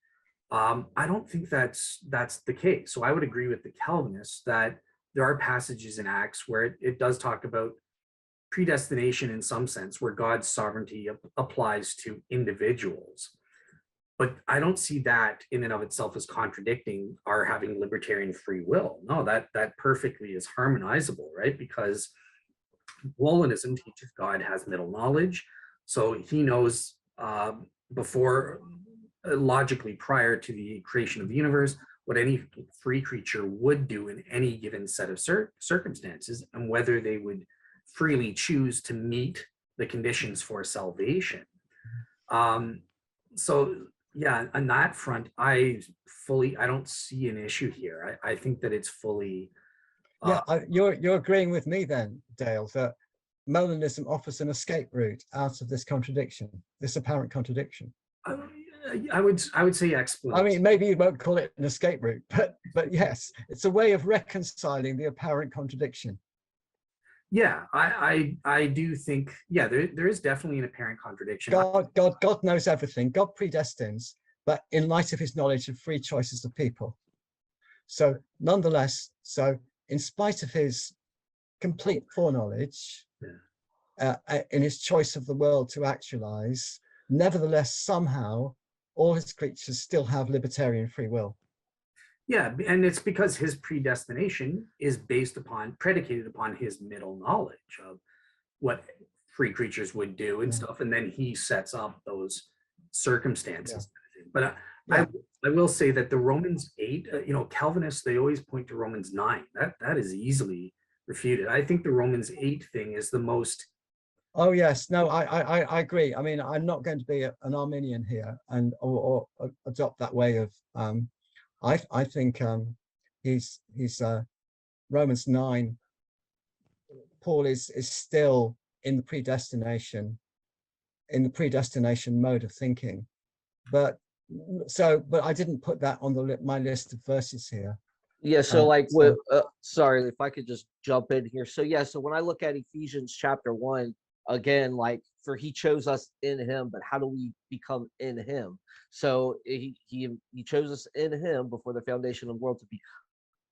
Speaker 1: I don't think that's the case. So I would agree with the Calvinists that there are passages in Acts where it does talk about predestination in some sense, where God's sovereignty applies to individuals. But I don't see that in and of itself as contradicting our having libertarian free will. No, that perfectly is harmonizable, right? Because Molinism teaches God has middle knowledge, so he knows before, logically prior to the creation of the universe, what any free creature would do in any given set of circumstances, and whether they would freely choose to meet the conditions for salvation. So yeah, on that front, I don't see an issue here. I think that it's fully.
Speaker 2: Yeah, you're agreeing with me then, Dale, that Molinism offers an escape route out of this contradiction, this apparent contradiction.
Speaker 1: I would say explanation.
Speaker 2: I mean, maybe you won't call it an escape route, but yes, it's a way of reconciling the apparent contradiction.
Speaker 1: Yeah, I do think, yeah, there is definitely an apparent contradiction.
Speaker 2: God knows everything. God predestines, but in light of his knowledge of free choices of people. So nonetheless, in spite of his complete foreknowledge, in his choice of the world to actualize, nevertheless, somehow, all his creatures still have libertarian free will.
Speaker 1: Yeah, and it's because his predestination is predicated upon his middle knowledge of what free creatures would do and stuff, and then he sets up those circumstances. But I will say that the Romans 8, Calvinists, they always point to Romans 9. That is easily refuted. I think the Romans 8 thing is the most.
Speaker 2: Oh yes, no, I agree. I mean, I'm not going to be an Arminian here and or adopt that way of. I think he's Romans 9. Paul is still in the predestination mode of thinking, but I didn't put that on my list of verses here.
Speaker 3: Yeah, so sorry if I could just jump in here. So yeah, so when I look at Ephesians chapter 1, again, like, for he chose us in him, but how do we become in him? So he chose us in him before the foundation of the world to be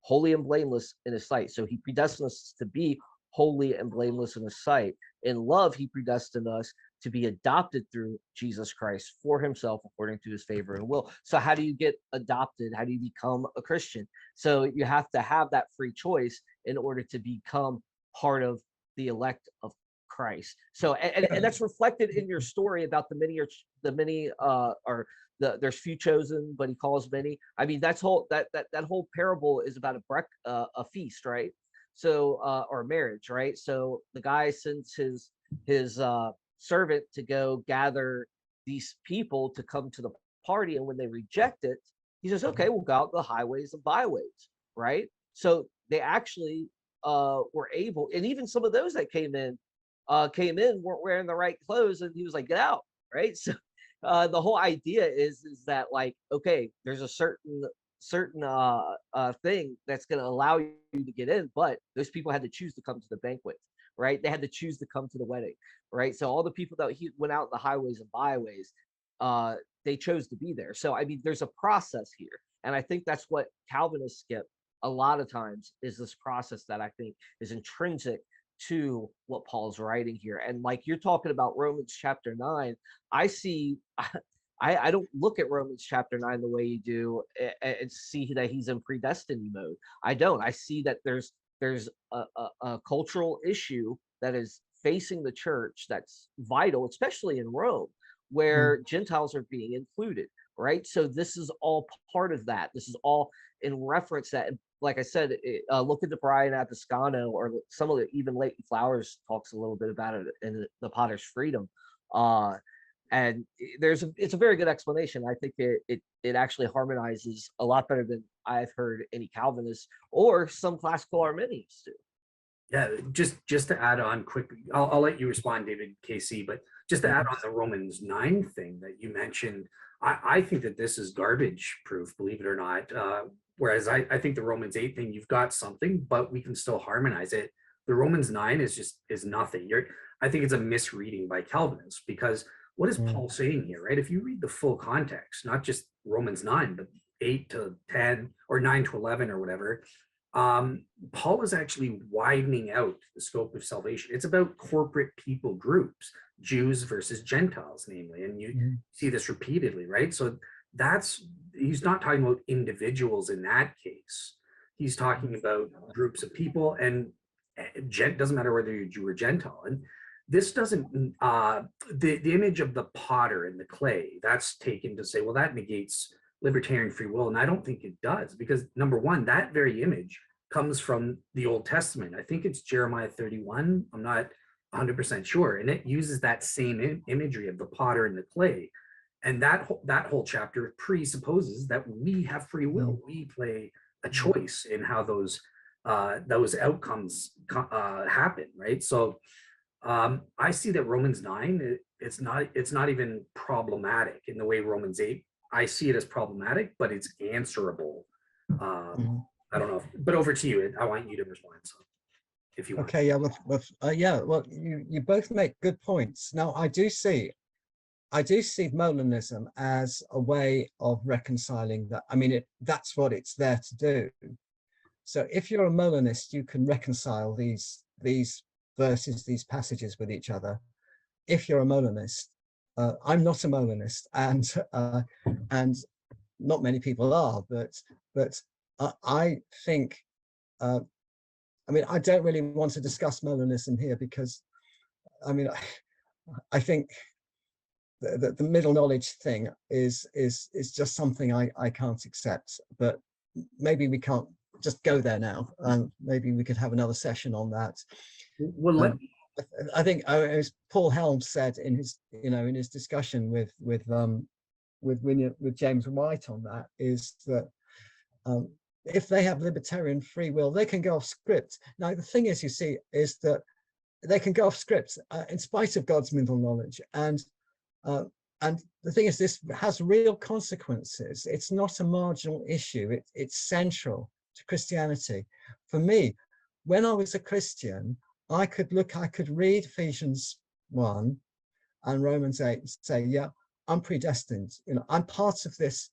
Speaker 3: holy and blameless in his sight. So he predestined us to be holy and blameless in his sight. In love, he predestined us to be adopted through Jesus Christ for himself according to his favor and will. So how do you get adopted? How do you become a Christian? So you have to have that free choice in order to become part of the elect of Christ. So and that's reflected in your story about there's few chosen, but he calls many. I mean, that whole parable is about a feast, right? So or marriage, right? So the guy sends his servant to go gather these people to come to the party, and when they reject it, he says, okay, we'll go out the highways and byways, right? So they actually were able, and even some of those that came in weren't wearing the right clothes, and he was like, get out, right? So the whole idea is that, like, okay, there's a certain thing that's going to allow you to get in, but those people had to choose to come to the banquet, right? They had to choose to come to the wedding, right? So all the people that he went out in the highways and byways, they chose to be there. So I mean, there's a process here, and I think that's what Calvinists skip a lot of times, is this process that I think is intrinsic to what Paul's writing here. And like you're talking about Romans chapter 9, I see. I don't look at Romans chapter 9 the way you do and see that he's in predestiny mode. I don't. I see that there's a cultural issue that is facing the church that's vital, especially in Rome, where Gentiles are being included, right? So this is all part of that. This is all in reference that, like I said, look at the Brian Apiscano, or some of the, even Leighton Flowers talks a little bit about it in the Potter's Freedom. And it's a very good explanation. I think it actually harmonizes a lot better than I've heard any Calvinists or some classical Arminians do.
Speaker 1: Yeah, just to add on quickly, I'll let you respond, David KC, but just to add on the Romans 9 thing that you mentioned, I think that this is garbage proof, believe it or not. Whereas I think the Romans 8 thing, you've got something, but we can still harmonize it. The Romans 9 is nothing. I think it's a misreading by Calvinists, because what is Paul saying here, right? If you read the full context, not just Romans 9, but 8 to 10 or 9 to 11 or whatever, Paul is actually widening out the scope of salvation. It's about corporate people groups, Jews versus Gentiles, namely, and you see this repeatedly, right? So he's not talking about individuals in that case. He's talking about groups of people, and doesn't matter whether you're Jew or Gentile. And this doesn't, the image of the potter and the clay, that's taken to say, well, that negates libertarian free will. And I don't think it does, because number one, that very image comes from the Old Testament. I think it's Jeremiah 31. I'm not 100% sure. And it uses that same imagery of the potter and the clay. And that whole chapter presupposes that we have free will. We play a choice in how those outcomes happen, right? So I see that Romans 9, it's not even problematic in the way Romans 8. I see it as problematic, but it's answerable. I don't know, but over to you. I want you to respond. So, if you want.
Speaker 2: Okay, yeah, well, you both make good points. Now, I do see Molinism as a way of reconciling that. I mean, that's what it's there to do. So, if you're a Molinist, you can reconcile these verses, these passages with each other. If you're a Molinist, I'm not a Molinist, and not many people are, but I think, I mean, I don't really want to discuss Molinism here, because, I mean, I think the middle knowledge thing is just something I can't accept. But maybe we can't just go there now. Maybe we could have another session on that.
Speaker 1: Well,
Speaker 2: I think, as Paul Helms said in his discussion with James White on that, is that if they have libertarian free will, they can go off script. Now, the thing is, you see, is that they can go off script in spite of God's middle knowledge. And the thing is, this has real consequences. It's not a marginal issue. It's central to Christianity. For me, when I was a Christian, I could read Ephesians 1 and Romans 8 and say, yeah, I'm predestined. I'm part of this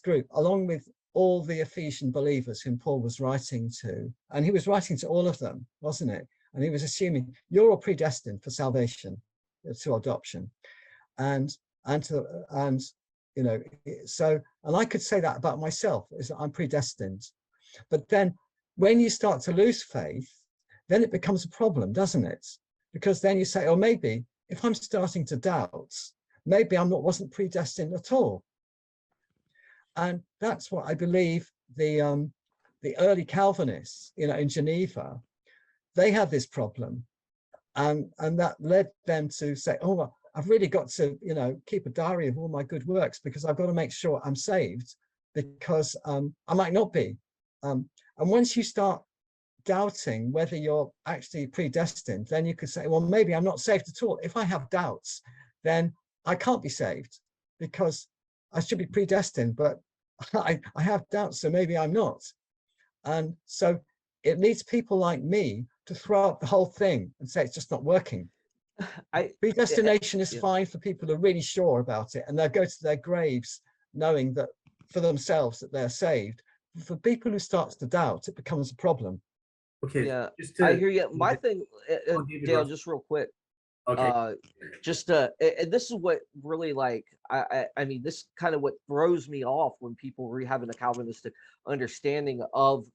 Speaker 2: group, along with all the Ephesian believers whom Paul was writing to. And he was writing to all of them, wasn't it? And he was assuming you're all predestined for salvation, to adoption. And I could say that about myself, is that I'm predestined. But then when you start to lose faith, then it becomes a problem, doesn't it? Because then you say, oh, maybe if I'm starting to doubt, maybe wasn't predestined at all. And that's what I believe the early Calvinists, in Geneva, they had this problem, and that led them to say, oh, well, I've really got to, keep a diary of all my good works, because I've got to make sure I'm saved, because I might not be. And once you start doubting whether you're actually predestined, then you could say, well, maybe I'm not saved at all. If I have doubts, then I can't be saved, because I should be predestined, but I have doubts, so maybe I'm not. And so it needs people like me to throw up the whole thing and say it's just not working. Predestination is fine for people who are really sure about it, and they'll go to their graves knowing that for themselves that they're saved. For people who starts to doubt, it becomes a problem.
Speaker 1: Okay.
Speaker 3: Yeah, I hear you. My thing, Dale, just real quick.
Speaker 1: Okay.
Speaker 3: And this is what really, like, I mean, this kind of what throws me off when people having a Calvinistic understanding of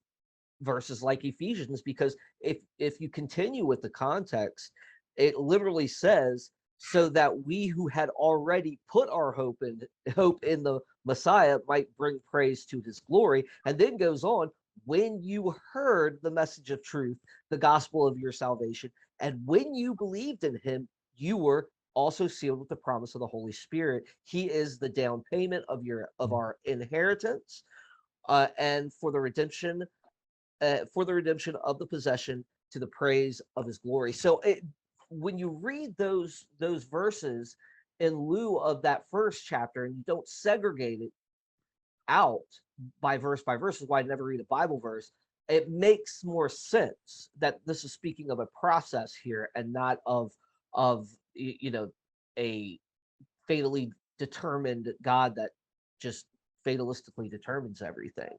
Speaker 3: verses like Ephesians, because if you continue with the context, it literally says, so that we who had already put our hope in the Messiah might bring praise to his glory. And then goes on, when you heard the message of truth, the gospel of your salvation, and when you believed in him, you were also sealed with the promise of the Holy Spirit. He is the down payment of our inheritance, and for the redemption of the possession, to the praise of his glory. So when you read those verses in lieu of that first chapter, and you don't segregate it out by verse, is why I never read a Bible verse. It makes more sense that this is speaking of a process here, and not of a fatally determined God that just fatalistically determines everything.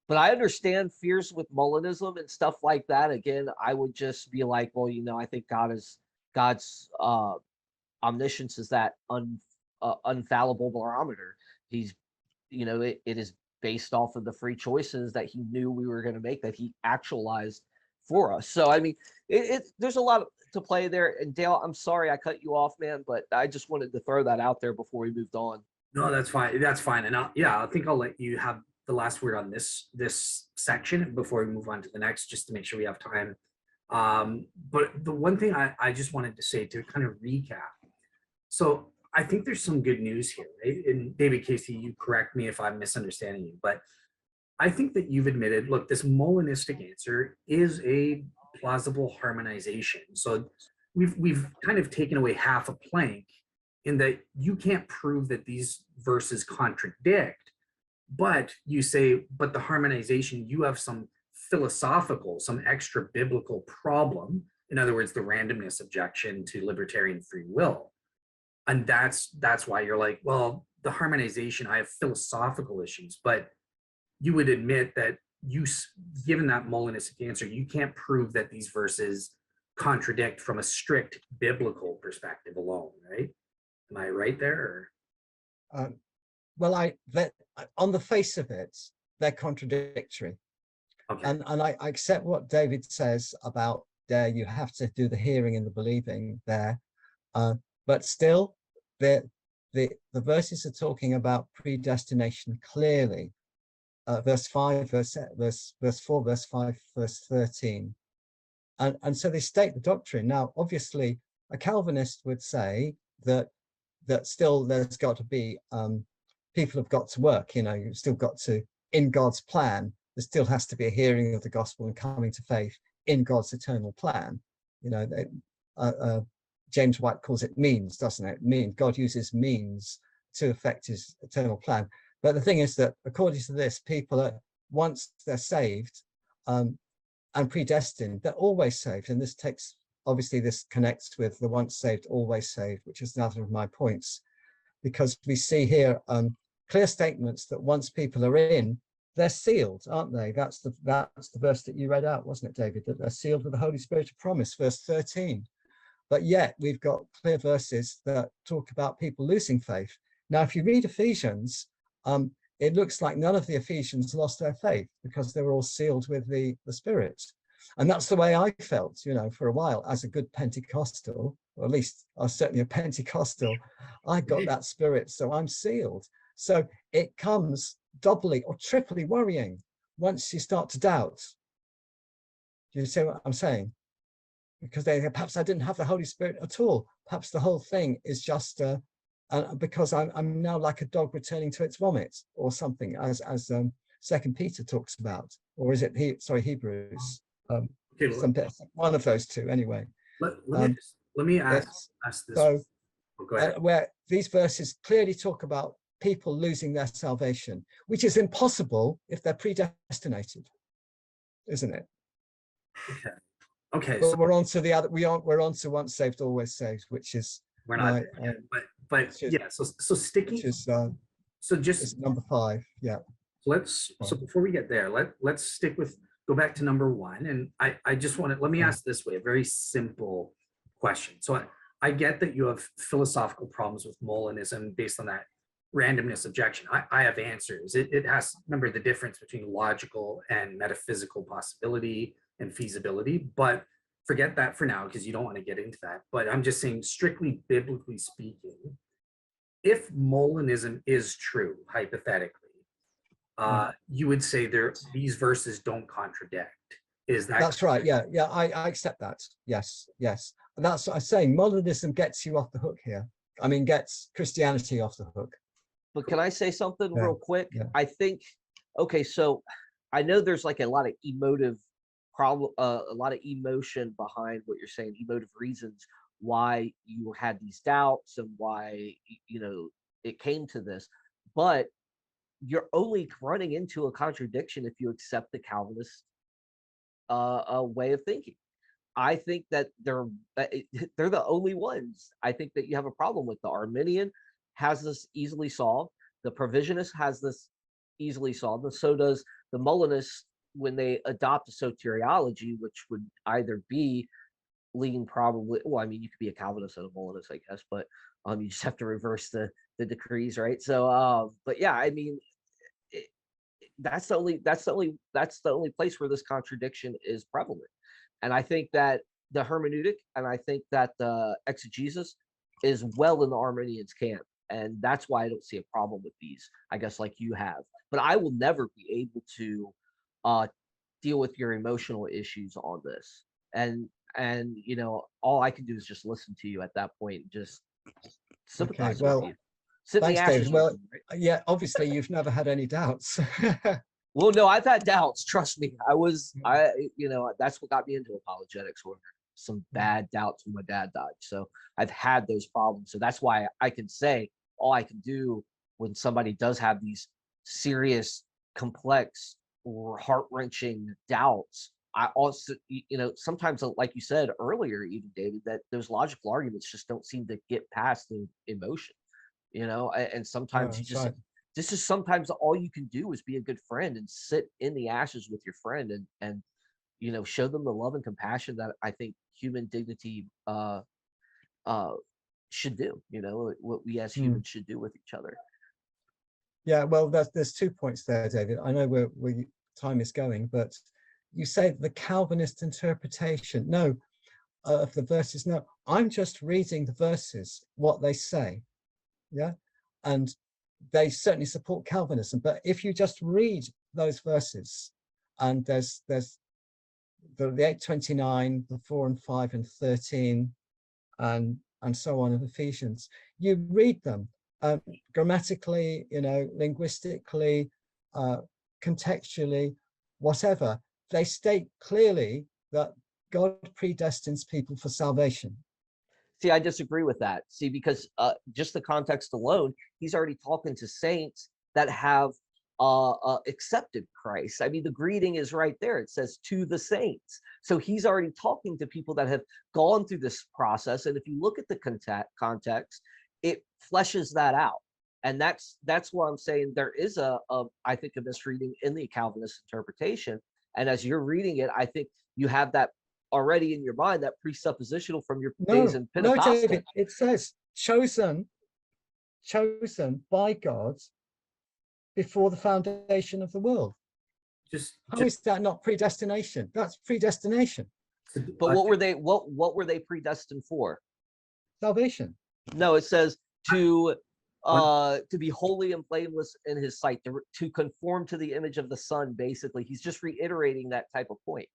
Speaker 3: But I understand fears with Molinism and stuff like that. Again, I would just be like, well, I think God's omniscience is that unfallible barometer. He's, it is based off of the free choices that he knew we were going to make, that he actualized for us. So, I mean, there's a lot to play there. And Dale, I'm sorry I cut you off, man, but I just wanted to throw that out there before we moved on.
Speaker 1: No, that's fine. That's fine. And I think I'll let you have the last word on this section before we move on to the next, just to make sure we have time. But the one thing I just wanted to say, to kind of recap. So I think there's some good news here, right? And David Casey, you correct me if I'm misunderstanding you, but I think that you've admitted, look, this Molinistic answer is a plausible harmonization. So we've kind of taken away half a plank, in that you can't prove that these verses contradict, but you say, but the harmonization, you have some philosophical, some extra biblical problem. In other words, the randomness objection to libertarian free will. And that's why you're like, well, the harmonization, I have philosophical issues, but you would admit that given that Molinistic answer, you can't prove that these verses contradict from a strict biblical perspective alone, right? Am I right there?
Speaker 2: Well, on the face of it, they're contradictory.
Speaker 1: Okay.
Speaker 2: And I accept what David says about there, you have to do the hearing and the believing there. But still, the verses are talking about predestination clearly. Verse 5, verse 4, verse 5, verse 13. And so they state the doctrine. Now, obviously, a Calvinist would say that still there's got to be, people have got to work, you've still got to, in God's plan, there still has to be a hearing of the gospel and coming to faith in God's eternal plan. James White calls it means, doesn't it? God uses means to affect his eternal plan. But the thing is that according to this, people are, once they're saved and predestined, they're always saved. And this takes, obviously this connects with the once saved, always saved, which is another of my points, because we see here clear statements that once people are in, they're sealed, aren't they? That's the verse that you read out, wasn't it, David? That they're sealed with the Holy Spirit of promise, verse 13. But yet we've got clear verses that talk about people losing faith. Now, if you read Ephesians, it looks like none of the Ephesians lost their faith because they were all sealed with the Spirit. And that's the way I felt, for a while as a good Pentecostal, or at least I was certainly a Pentecostal. I got that Spirit, so I'm sealed. So it comes doubly or triply worrying once you start to doubt. Do you see what I'm saying? Because perhaps I didn't have the Holy Spirit at all. Perhaps the whole thing is just because I'm now like a dog returning to its vomit or something, as Second Peter talks about, or is it Hebrews? One of those two, anyway.
Speaker 1: Let me ask this.
Speaker 2: So,
Speaker 1: go ahead.
Speaker 2: Where these verses clearly talk about people losing their salvation, which is impossible if they're predestinated, isn't it?
Speaker 1: Okay.
Speaker 2: But
Speaker 1: so
Speaker 2: we're on to the other. We're on to once saved, always saved, which is
Speaker 1: we're not there yet, but yeah. So sticking.
Speaker 2: Which is
Speaker 1: so just
Speaker 2: number 5. Yeah.
Speaker 1: So before we get there, let's go back to number 1, and I just want to let me ask this way, a very simple question. So I get that you have philosophical problems with Molinism based on that randomness objection. I have answers. It has, remember the difference between logical and metaphysical possibility and feasibility, but forget that for now because you don't want to get into that. But I'm just saying, strictly biblically speaking, if Molinism is true, hypothetically, you would say these verses don't contradict. Is that
Speaker 2: That's right? Yeah, I accept that. Yes. And that's what I'm saying. Molinism gets you off the hook here. I mean, gets Christianity off the hook.
Speaker 3: But can I say something real quick?
Speaker 2: Yeah.
Speaker 3: I think, okay, so I know there's like a lot of emotive problem, a lot of emotion behind what you're saying, emotive reasons why you had these doubts and why, it came to this. But you're only running into a contradiction if you accept the Calvinist way of thinking. I think that they're the only ones. I think that you have a problem with. The Arminian has this easily solved. The Provisionist has this easily solved, and so does the Molinists when they adopt a soteriology, which would either be lean probably. Well, I mean, you could be a Calvinist and a Molinist, I guess, but you just have to reverse the decrees, right? So, but yeah, I mean, that's the only place where this contradiction is prevalent. And I think that the hermeneutic and I think that the exegesis is well in the Arminians' camp. And that's why I don't see a problem with these, I guess, like you have. But I will never be able to deal with your emotional issues on this. And all I can do is just listen to you at that point and just sympathize with you. Sit in the ashes.
Speaker 2: David. Well, yeah, obviously you've never had any doubts.
Speaker 3: Well, no, I've had doubts. Trust me. That's what got me into apologetics, were some bad doubts when my dad died. So I've had those problems. So that's why I can say all I can do when somebody does have these serious, complex, or heart-wrenching doubts. I also, sometimes, like you said earlier, even David, that those logical arguments just don't seem to get past the emotion, and sometimes this is sometimes all you can do is be a good friend and sit in the ashes with your friend and show them the love and compassion that I think human dignity should do, what we as humans should do with each other.
Speaker 2: Yeah, well, there's 2 points there, David. I know where time is going, but you say the Calvinist interpretation, no, of the verses. No, I'm just reading the verses, what they say. Yeah, and they certainly support Calvinism. But if you just read those verses, and there's the 8:29, the 4 and 5 and 13, and so on of Ephesians, you read them grammatically, linguistically, contextually, whatever. They state clearly that God predestines people for salvation.
Speaker 3: See, I disagree with that. See, because just the context alone, he's already talking to saints that have accepted Christ. I mean, the greeting is right there. It says to the saints. So he's already talking to people that have gone through this process. And if you look at the context, it fleshes that out. And that's why I'm saying there is I think a misreading in the Calvinist interpretation. And as you're reading it, I think you have that already in your mind, that presuppositional from your days in Pentecostal.
Speaker 2: No, David, it says chosen by God before the foundation of the world. How is that not predestination? That's predestination.
Speaker 3: But what were they predestined for?
Speaker 2: Salvation.
Speaker 3: No, it says to be holy and blameless in his sight, to conform to the image of the Son. Basically, he's just reiterating that type of point.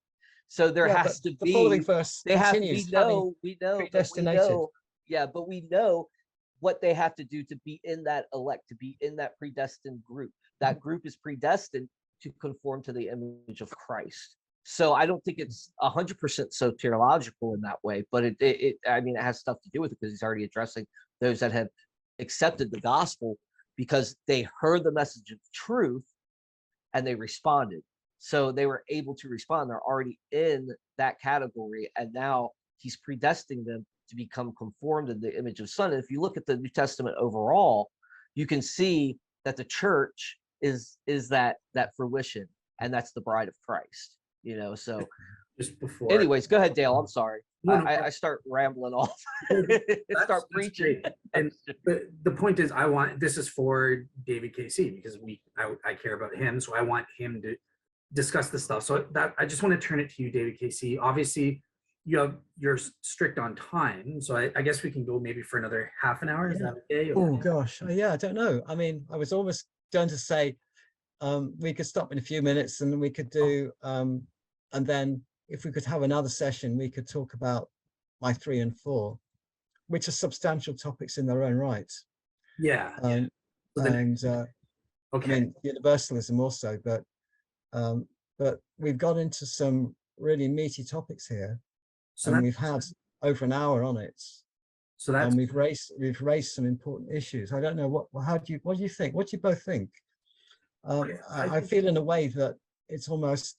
Speaker 3: So there has to be the following verse. We know, but we know what they have to do to be in that elect, to be in that predestined group. That group is predestined to conform to the image of Christ. So I don't think it's 100% soteriological in that way, but it has stuff to do with it, because he's already addressing those that have accepted the gospel because they heard the message of truth and they responded. So they were able to respond. They're already in that category, and now he's predestining them to become conformed in the image of Son. And if you look at the New Testament overall, you can see that the church is that fruition, and that's the bride of Christ. So
Speaker 1: just before.
Speaker 3: Anyways, go ahead, Dale. I'm sorry. I start rambling off. Start preaching.
Speaker 1: And the point is, this is for David KC, because I care about him, so I want him to discuss this stuff. So that I just want to turn it to you, David KC. Obviously, you're strict on time, so I guess we can go maybe for another half an hour. Is
Speaker 2: Yeah.
Speaker 1: that okay?
Speaker 2: Oh gosh, yeah, I don't know. I mean, I was almost going to say we could stop in a few minutes and we could do, and then if we could have another session, we could talk about my 3 and 4, which are substantial topics in their own right.
Speaker 1: Yeah. So
Speaker 2: And
Speaker 1: okay.
Speaker 2: I mean, universalism also, but we've got into some really meaty topics here,
Speaker 1: So
Speaker 2: and we've had over an hour on it,
Speaker 1: so that's
Speaker 2: and we've raised some important issues. I don't know what do you think? What do you both think? I feel in a way that it's almost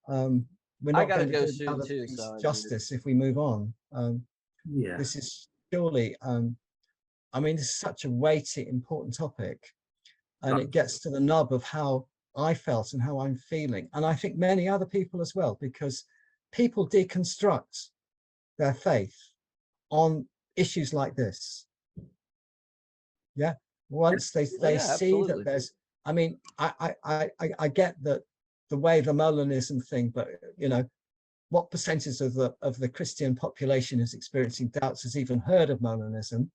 Speaker 2: we're not going to
Speaker 3: go
Speaker 2: do
Speaker 3: soon
Speaker 2: other
Speaker 3: too,
Speaker 2: things
Speaker 3: so I mean,
Speaker 2: justice if we move on.
Speaker 1: yeah.
Speaker 2: This is surely I mean, this is such a weighty, important topic, and it gets to the nub of how I felt and how I'm feeling, and I think many other people as well, because people deconstruct their faith on issues like this. Yeah, once they
Speaker 3: yeah,
Speaker 2: see that
Speaker 3: absolutely.
Speaker 2: there's, I mean, I get that the way the Molinism thing, but you know, what percentage of the Christian population is experiencing doubts has even heard of Molinism?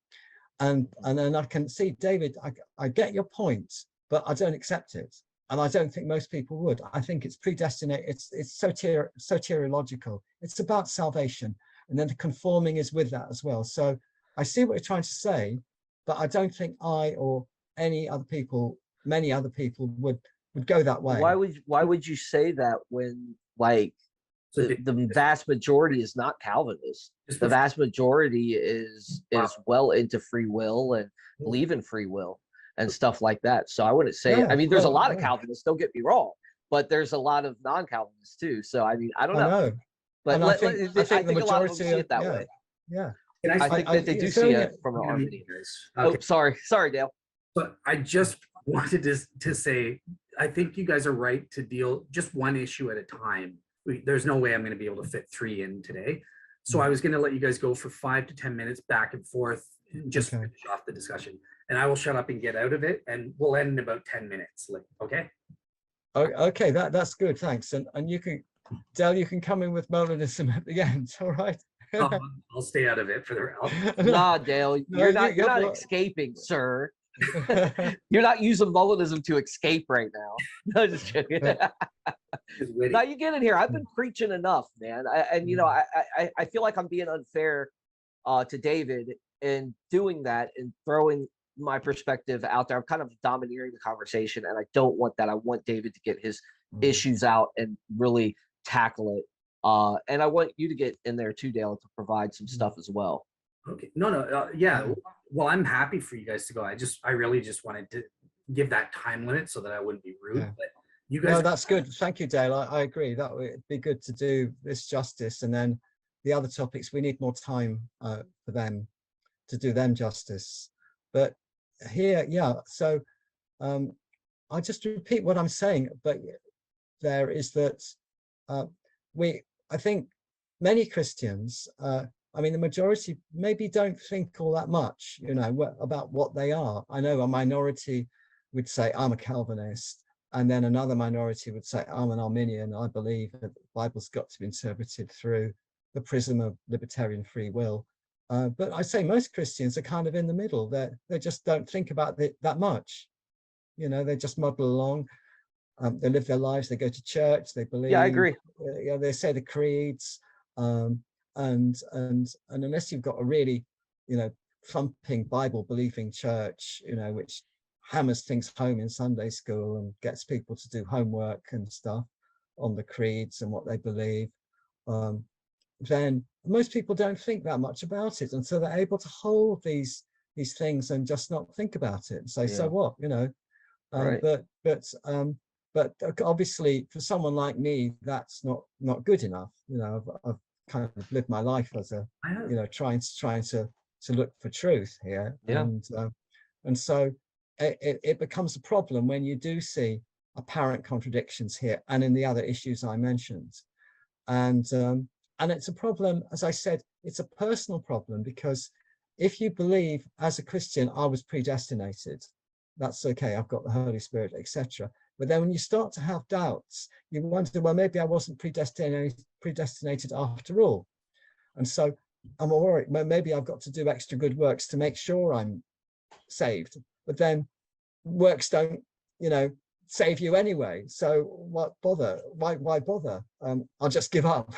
Speaker 2: And then I can see, David, I get your point, but I don't accept it. And I don't think most people would. I think it's predestinated. It's soteriological. It's about salvation. And then the conforming is with that as well. So I see what you're trying to say, but I don't think I or any other people, many other people would go that way.
Speaker 3: Why would you say that when, like, the vast majority is not Calvinist? The vast majority is well into free will and believe in free will and stuff like that. So I wouldn't say,
Speaker 2: Yeah,
Speaker 3: I mean, there's a lot of
Speaker 2: yeah.
Speaker 3: Calvinists, don't get me wrong, but there's a lot of non-Calvinists too. So I mean, I don't know.
Speaker 2: I know.
Speaker 3: But
Speaker 2: And I think the
Speaker 3: a lot of them
Speaker 2: majority
Speaker 3: see it that way.
Speaker 2: Yeah.
Speaker 3: I think that they do see it from an Arminian.
Speaker 1: Okay.
Speaker 3: Oh, sorry, Dale.
Speaker 1: But I just wanted to say, I think you guys are right to deal just one issue at a time. There's no way I'm going to be able to fit 3 in today. So I was going to let you guys go for 5 to 10 minutes back and forth and just finish off the discussion. And I will shut up and get out of it, and we'll end in about 10 minutes. Okay.
Speaker 2: Okay, that's good. Thanks. And you can, Dale, you can come in with Molinism at the end. All right.
Speaker 1: I'll stay out of it for the rest.
Speaker 3: Nah, Dale, you're not escaping, sir. You're not using Molinism to escape right now. No, just joking. Now you get in here. I've been preaching enough, man. I feel like I'm being unfair to David in doing that and throwing my perspective out there. I'm kind of domineering the conversation, and I don't want that. I want David to get his issues out and really tackle it. And I want you to get in there too, Dale, to provide some stuff as well.
Speaker 1: Okay. No. Yeah. Well, I'm happy for you guys to go. I really just wanted to give that time limit so that I wouldn't be rude.
Speaker 2: Yeah.
Speaker 1: But you guys.
Speaker 2: No, that's good. Thank you, Dale. I agree. That would be good to do this justice, and then the other topics we need more time for them to do them justice. But here, yeah. So I just repeat what I'm saying. But there is that I think many Christians. I mean, the majority maybe don't think all that much, you know, about what they are. I know a minority would say, I'm a Calvinist. And then another minority would say, I'm an Arminian. I believe that the Bible's got to be interpreted through the prism of libertarian free will. But I say most Christians are kind of in the middle. They just don't think about it that much. You know, they just muddle along. They live their lives. They go to church. They believe.
Speaker 3: Yeah, I agree.
Speaker 2: They say the creeds. And unless you've got a really, you know, thumping Bible believing church, you know, which hammers things home in Sunday school and gets people to do homework and stuff on the creeds and what they believe, then most people don't think that much about it, and so they're able to hold these things and just not think about it and say, so what, you know.
Speaker 3: Right.
Speaker 2: But obviously for someone like me, that's not good enough. You know, I've kind of lived my life as a, you know, trying to look for truth here.
Speaker 3: Yeah.
Speaker 2: And so it becomes a problem when you do see apparent contradictions here and in the other issues I mentioned. And it's a problem, as I said, it's a personal problem, because if you believe as a Christian, I was predestinated, that's okay, I've got the Holy Spirit, etc. But then when you start to have doubts, you wonder, well, maybe I wasn't predestinated after all. And so I'm worried, maybe I've got to do extra good works to make sure I'm saved, but then works don't, save you anyway. So what bother? Why bother? I'll just give up.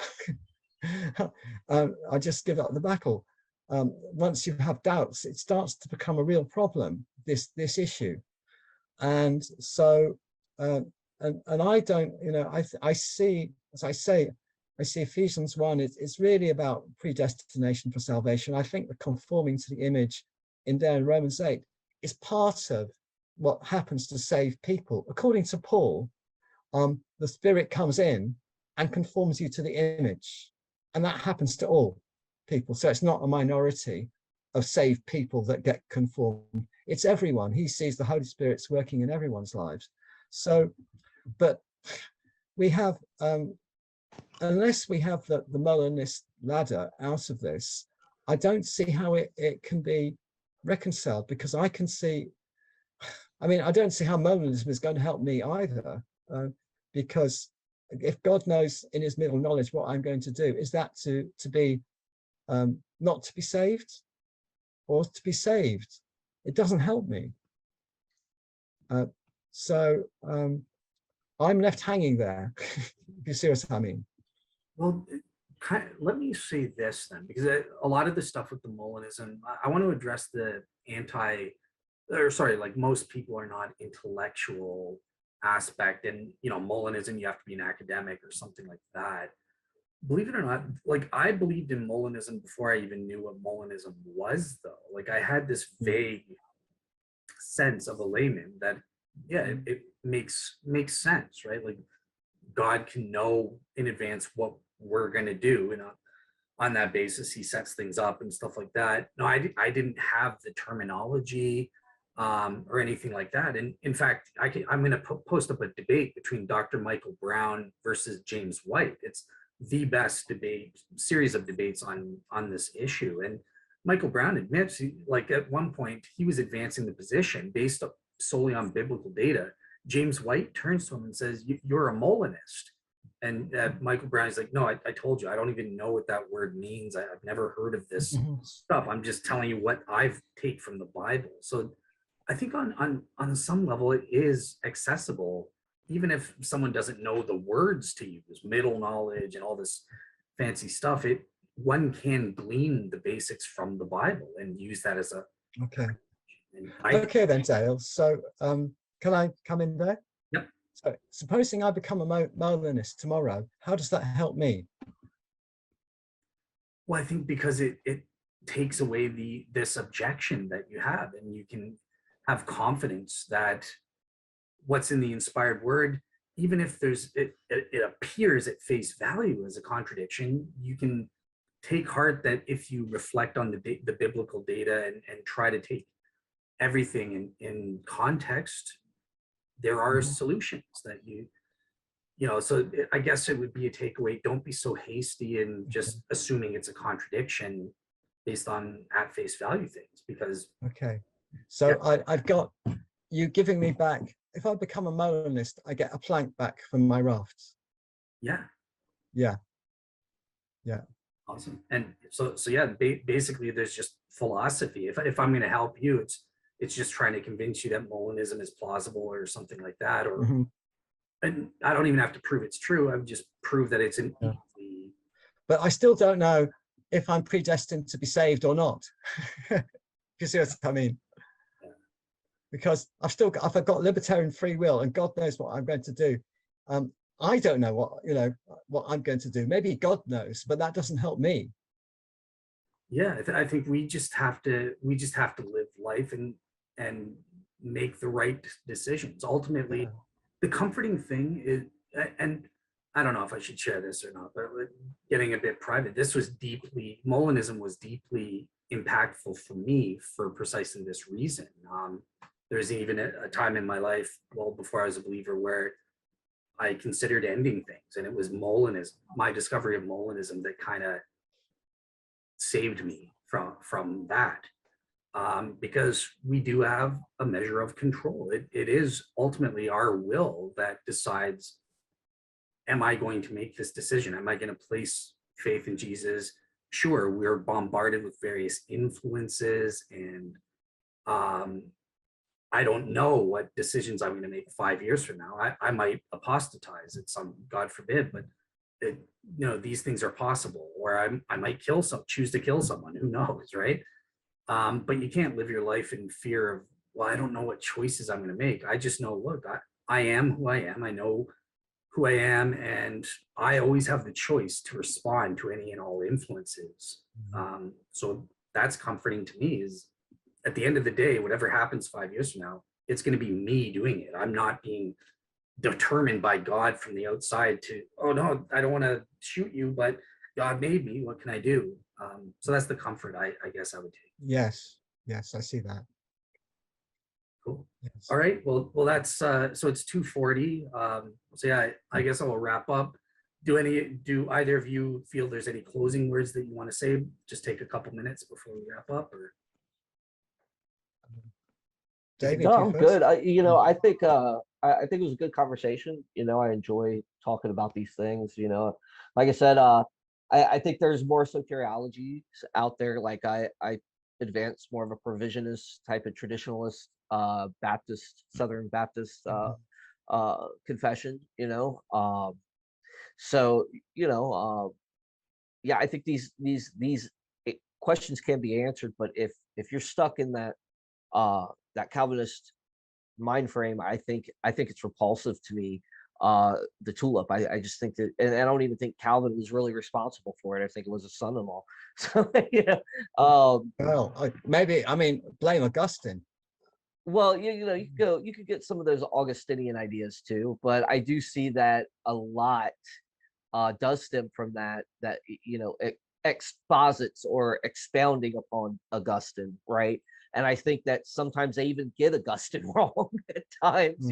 Speaker 2: I just give up the battle. Once you have doubts, it starts to become a real problem, this issue. And so, and I don't, I see, as I say, I see Ephesians 1, it's really about predestination for salvation. I think the conforming to the image in there in Romans 8 is part of what happens to save people. According to Paul, the Spirit comes in and conforms you to the image. And that happens to all people. So it's not a minority of saved people that get conformed. It's everyone. He sees the Holy Spirit's working in everyone's lives. So, but we have, unless we have the Molinist ladder out of this, I don't see how it can be reconciled, because I can see, I don't see how Molinism is going to help me either, because if God knows in his middle knowledge what I'm going to do, is that to be not to be saved or to be saved? It doesn't help me. So I'm left hanging there, if you see what I mean.
Speaker 1: Well, let me say this then, because a lot of the stuff with the Molinism, I want to address the like most people are not intellectual aspect, and Molinism, you have to be an academic or something like that. Believe it or not, like I believed in Molinism before I even knew what Molinism was, though. Like I had this vague sense of a layman that, yeah, it makes sense, right? Like God can know in advance what we're going to do, and on that basis he sets things up and stuff like that. No, I didn't have the terminology or anything like that. And in fact, I'm going to post up a debate between Dr. Michael Brown versus James White. It's the best series of debates on this issue. And Michael Brown admits, like at one point he was advancing the position based solely on biblical data. James White turns to him and says, "You're a Molinist." And Michael Brown is like, "No, I told you, I don't even know what that word means. I've never heard of this stuff. I'm just telling you what I've taken from the Bible." So I think on some level it is accessible, even if someone doesn't know the words to use, middle knowledge and all this fancy stuff. One can glean the basics from the Bible and use that as a
Speaker 2: okay. Okay then, Dale. So can I come in there?
Speaker 1: Yep.
Speaker 2: So supposing I become a Molinist tomorrow, how does that help me?
Speaker 1: Well, I think because it takes away this objection that you have, and you can have confidence that what's in the inspired word, even if it appears at face value as a contradiction, you can take heart that if you reflect on the biblical data and try to take everything in context, there are solutions that so I guess it would be a takeaway. Don't be so hasty in just assuming it's a contradiction based on at face value things, because
Speaker 2: okay. So yeah. I've got you giving me back, if I become a Molinist, I get a plank back from my rafts.
Speaker 1: Yeah. Awesome. And so yeah, basically there's just philosophy. If I'm going to help you, it's just trying to convince you that Molinism is plausible or something like that, or and I don't even have to prove it's true. I would just prove that it's an easy.
Speaker 2: But I still don't know if I'm predestined to be saved or not. You see what I mean? Yeah. Because I've got libertarian free will, and God knows what I'm going to do. I don't know what I'm going to do. Maybe God knows, but that doesn't help me.
Speaker 1: Yeah, I think we just have to live life and make the right decisions. Ultimately, yeah. The comforting thing is, and I don't know if I should share this or not, but getting a bit private, Molinism was deeply impactful for me for precisely this reason. There's even a time in my life, well, before I was a believer, where I considered ending things, and it was Molinism, my discovery of Molinism, that kind of saved me from that. Because we do have a measure of control. It is ultimately our will that decides, am I going to make this decision? Am I going to place faith in Jesus? sure, we're bombarded with various influences, and I don't know what decisions I'm going to make 5 years from now. I might apostatize at some, God forbid, but it, these things are possible. Or I might choose to kill someone. Who knows, right? But you can't live your life in fear of, well, I don't know what choices I'm going to make. I just know, look, I am who I am. I know who I am, and I always have the choice to respond to any and all influences. So that's comforting to me, is at the end of the day, whatever happens 5 years from now, it's going to be me doing it. I'm not being determined by God from the outside to, oh no, I don't want to shoot you, but God made me. What can I do? So that's the comfort I guess I would take.
Speaker 2: Yes, yes, I see that.
Speaker 1: Cool.
Speaker 2: Yes.
Speaker 1: All right. Well, that's so it's 2:40. So yeah, I guess I will wrap up. Do either of you feel there's any closing words that you want to say? Just take a couple minutes before we wrap up, or
Speaker 2: David,
Speaker 3: No,
Speaker 2: you
Speaker 3: I'm
Speaker 2: first?
Speaker 3: good. I think I think it was a good conversation. I enjoy talking about these things. Like I said, I think there's more soteriologies out there. Like I advance more of a provisionist type of traditionalist Baptist, Southern Baptist confession. So yeah, I think these questions can be answered, but if you're stuck in that Calvinist mind frame, I think it's repulsive to me. The tulip, I just think that, and I don't even think Calvin was really responsible for it. I think it was his son-in-law. So
Speaker 2: Well, blame Augustine.
Speaker 3: well, you could get some of those Augustinian ideas too, but I do see that a lot does stem from that exposits or expounding upon Augustine, right? And I think that sometimes they even get Augustine wrong at times,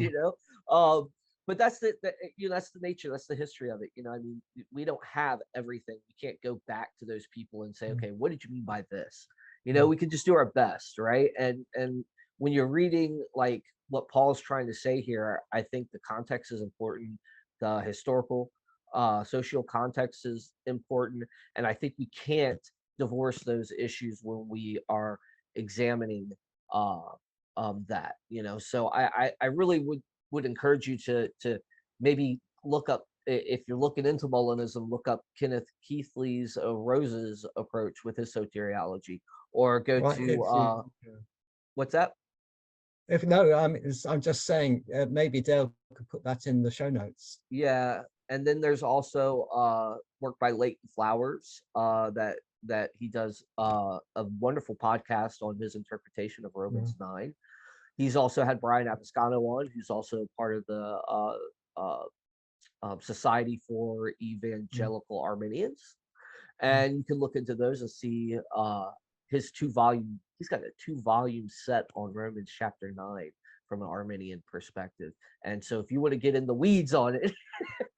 Speaker 3: but that's that's the nature, that's the history of it. We don't have everything. We can't go back to those people and say, okay, what did you mean by this? We can just do our best, right? And when you're reading like what Paul's trying to say here, I think the context is important. The historical social context is important, and I think we can't divorce those issues when we are examining that. So I really would encourage you to maybe look up, if you're looking into Molinism, look up Kenneth Keithley's Rose's approach with his soteriology, or go
Speaker 2: Right,
Speaker 3: to what's that?
Speaker 2: I'm just saying, maybe Dale could put that in the show notes.
Speaker 3: Yeah, and then there's also work by Leighton Flowers that he does a wonderful podcast on his interpretation of Romans 9. He's also had Brian Apiscano on, who's also part of the Society for Evangelical Arminians, and you can look into those and see his he's got a 2-volume set on Romans chapter 9 from an Arminian perspective. And so if you want to get in the weeds on it,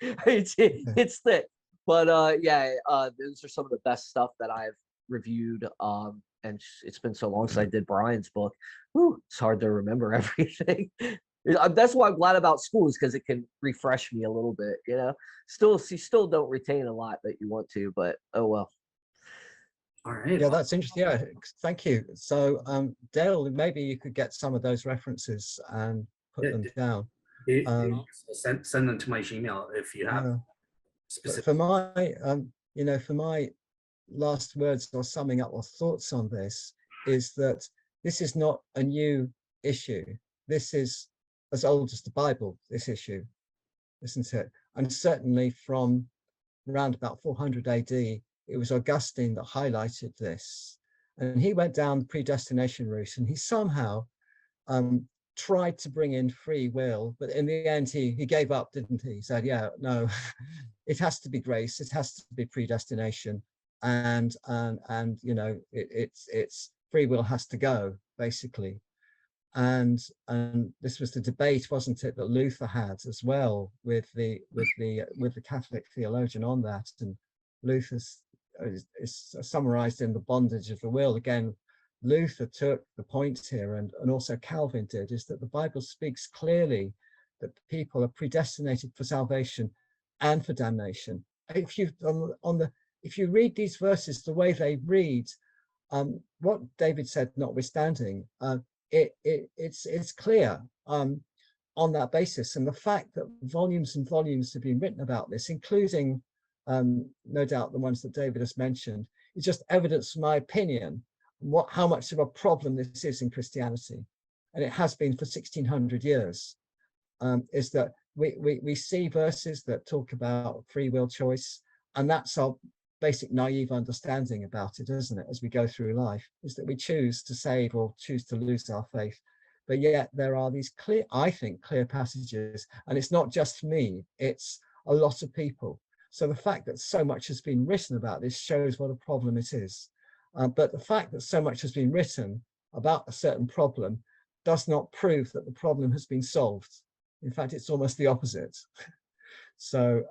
Speaker 3: it's thick. But those are some of the best stuff that I've reviewed. And it's been so long since I did Brian's book. Whew, it's hard to remember everything. That's why I'm glad about school, is because it can refresh me a little bit. You still don't retain a lot that you want to, but oh well.
Speaker 1: All right.
Speaker 2: Yeah, that's interesting. Yeah, thank you. So Dale, maybe you could get some of those references and put them down.
Speaker 1: Send them to my Gmail if you have specific.
Speaker 2: For my last words or summing up or thoughts on this is that this is not a new issue. This is as old as the Bible, this issue, isn't it? And certainly from around about 400 AD, it was Augustine that highlighted this. And he went down the predestination route, and he somehow tried to bring in free will, but in the end he gave up, didn't he? He said, yeah, no, it has to be grace, it has to be predestination, and it's free will has to go, basically. And this was the debate, wasn't it, that Luther had as well with the Catholic theologian on that. And Luther's is summarized in The Bondage of the Will. Again, Luther took the point here, and also Calvin did, is that the Bible speaks clearly that people are predestinated for salvation and for damnation. If if you read these verses the way they read, what David said notwithstanding, it's clear on that basis. And the fact that volumes and volumes have been written about this, including no doubt the ones that David has mentioned, is just evidence, in my opinion, how much of a problem this is in Christianity. And it has been for 1600 years, is that we see verses that talk about free will choice, and that's our basic naive understanding about it, isn't it, as we go through life, is that we choose to save or choose to lose our faith. But yet there are these clear, I think, clear passages, and it's not just me, it's a lot of people. So the fact that so much has been written about this shows what a problem it is. But the fact that so much has been written about a certain problem does not prove that the problem has been solved. In fact, it's almost the opposite. So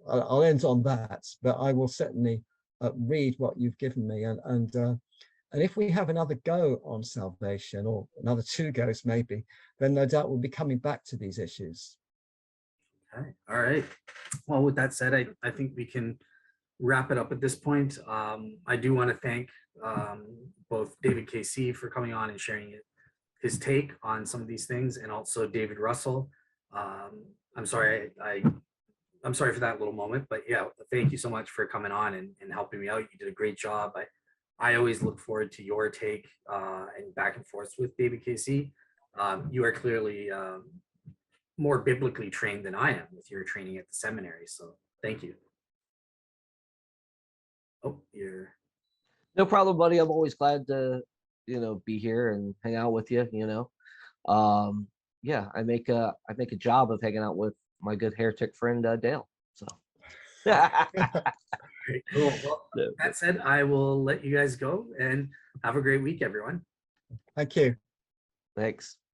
Speaker 2: I'll end on that, but I will certainly read what you've given me. And if we have another go on salvation, or another 2 goes maybe, then no doubt we'll be coming back to these issues.
Speaker 1: Okay. All right. Well, with that said, I think we can wrap it up at this point. I do want to thank both David KC for coming on and sharing his take on some of these things, and also David Russell. I'm sorry, I'm sorry for that little moment, but yeah, thank you so much for coming on and helping me out. You did a great job. I always look forward to your take and back and forth with David KC. You are clearly more biblically trained than I am with your training at the seminary. So thank you. Oh, you're
Speaker 3: No problem, buddy. I'm always glad to, be here and hang out with you, Yeah, I make a job of hanging out with my good heretic friend Dale. So
Speaker 1: great, cool. Well, that said, I will let you guys go and have a great week, everyone.
Speaker 2: Thank you.
Speaker 3: Thanks.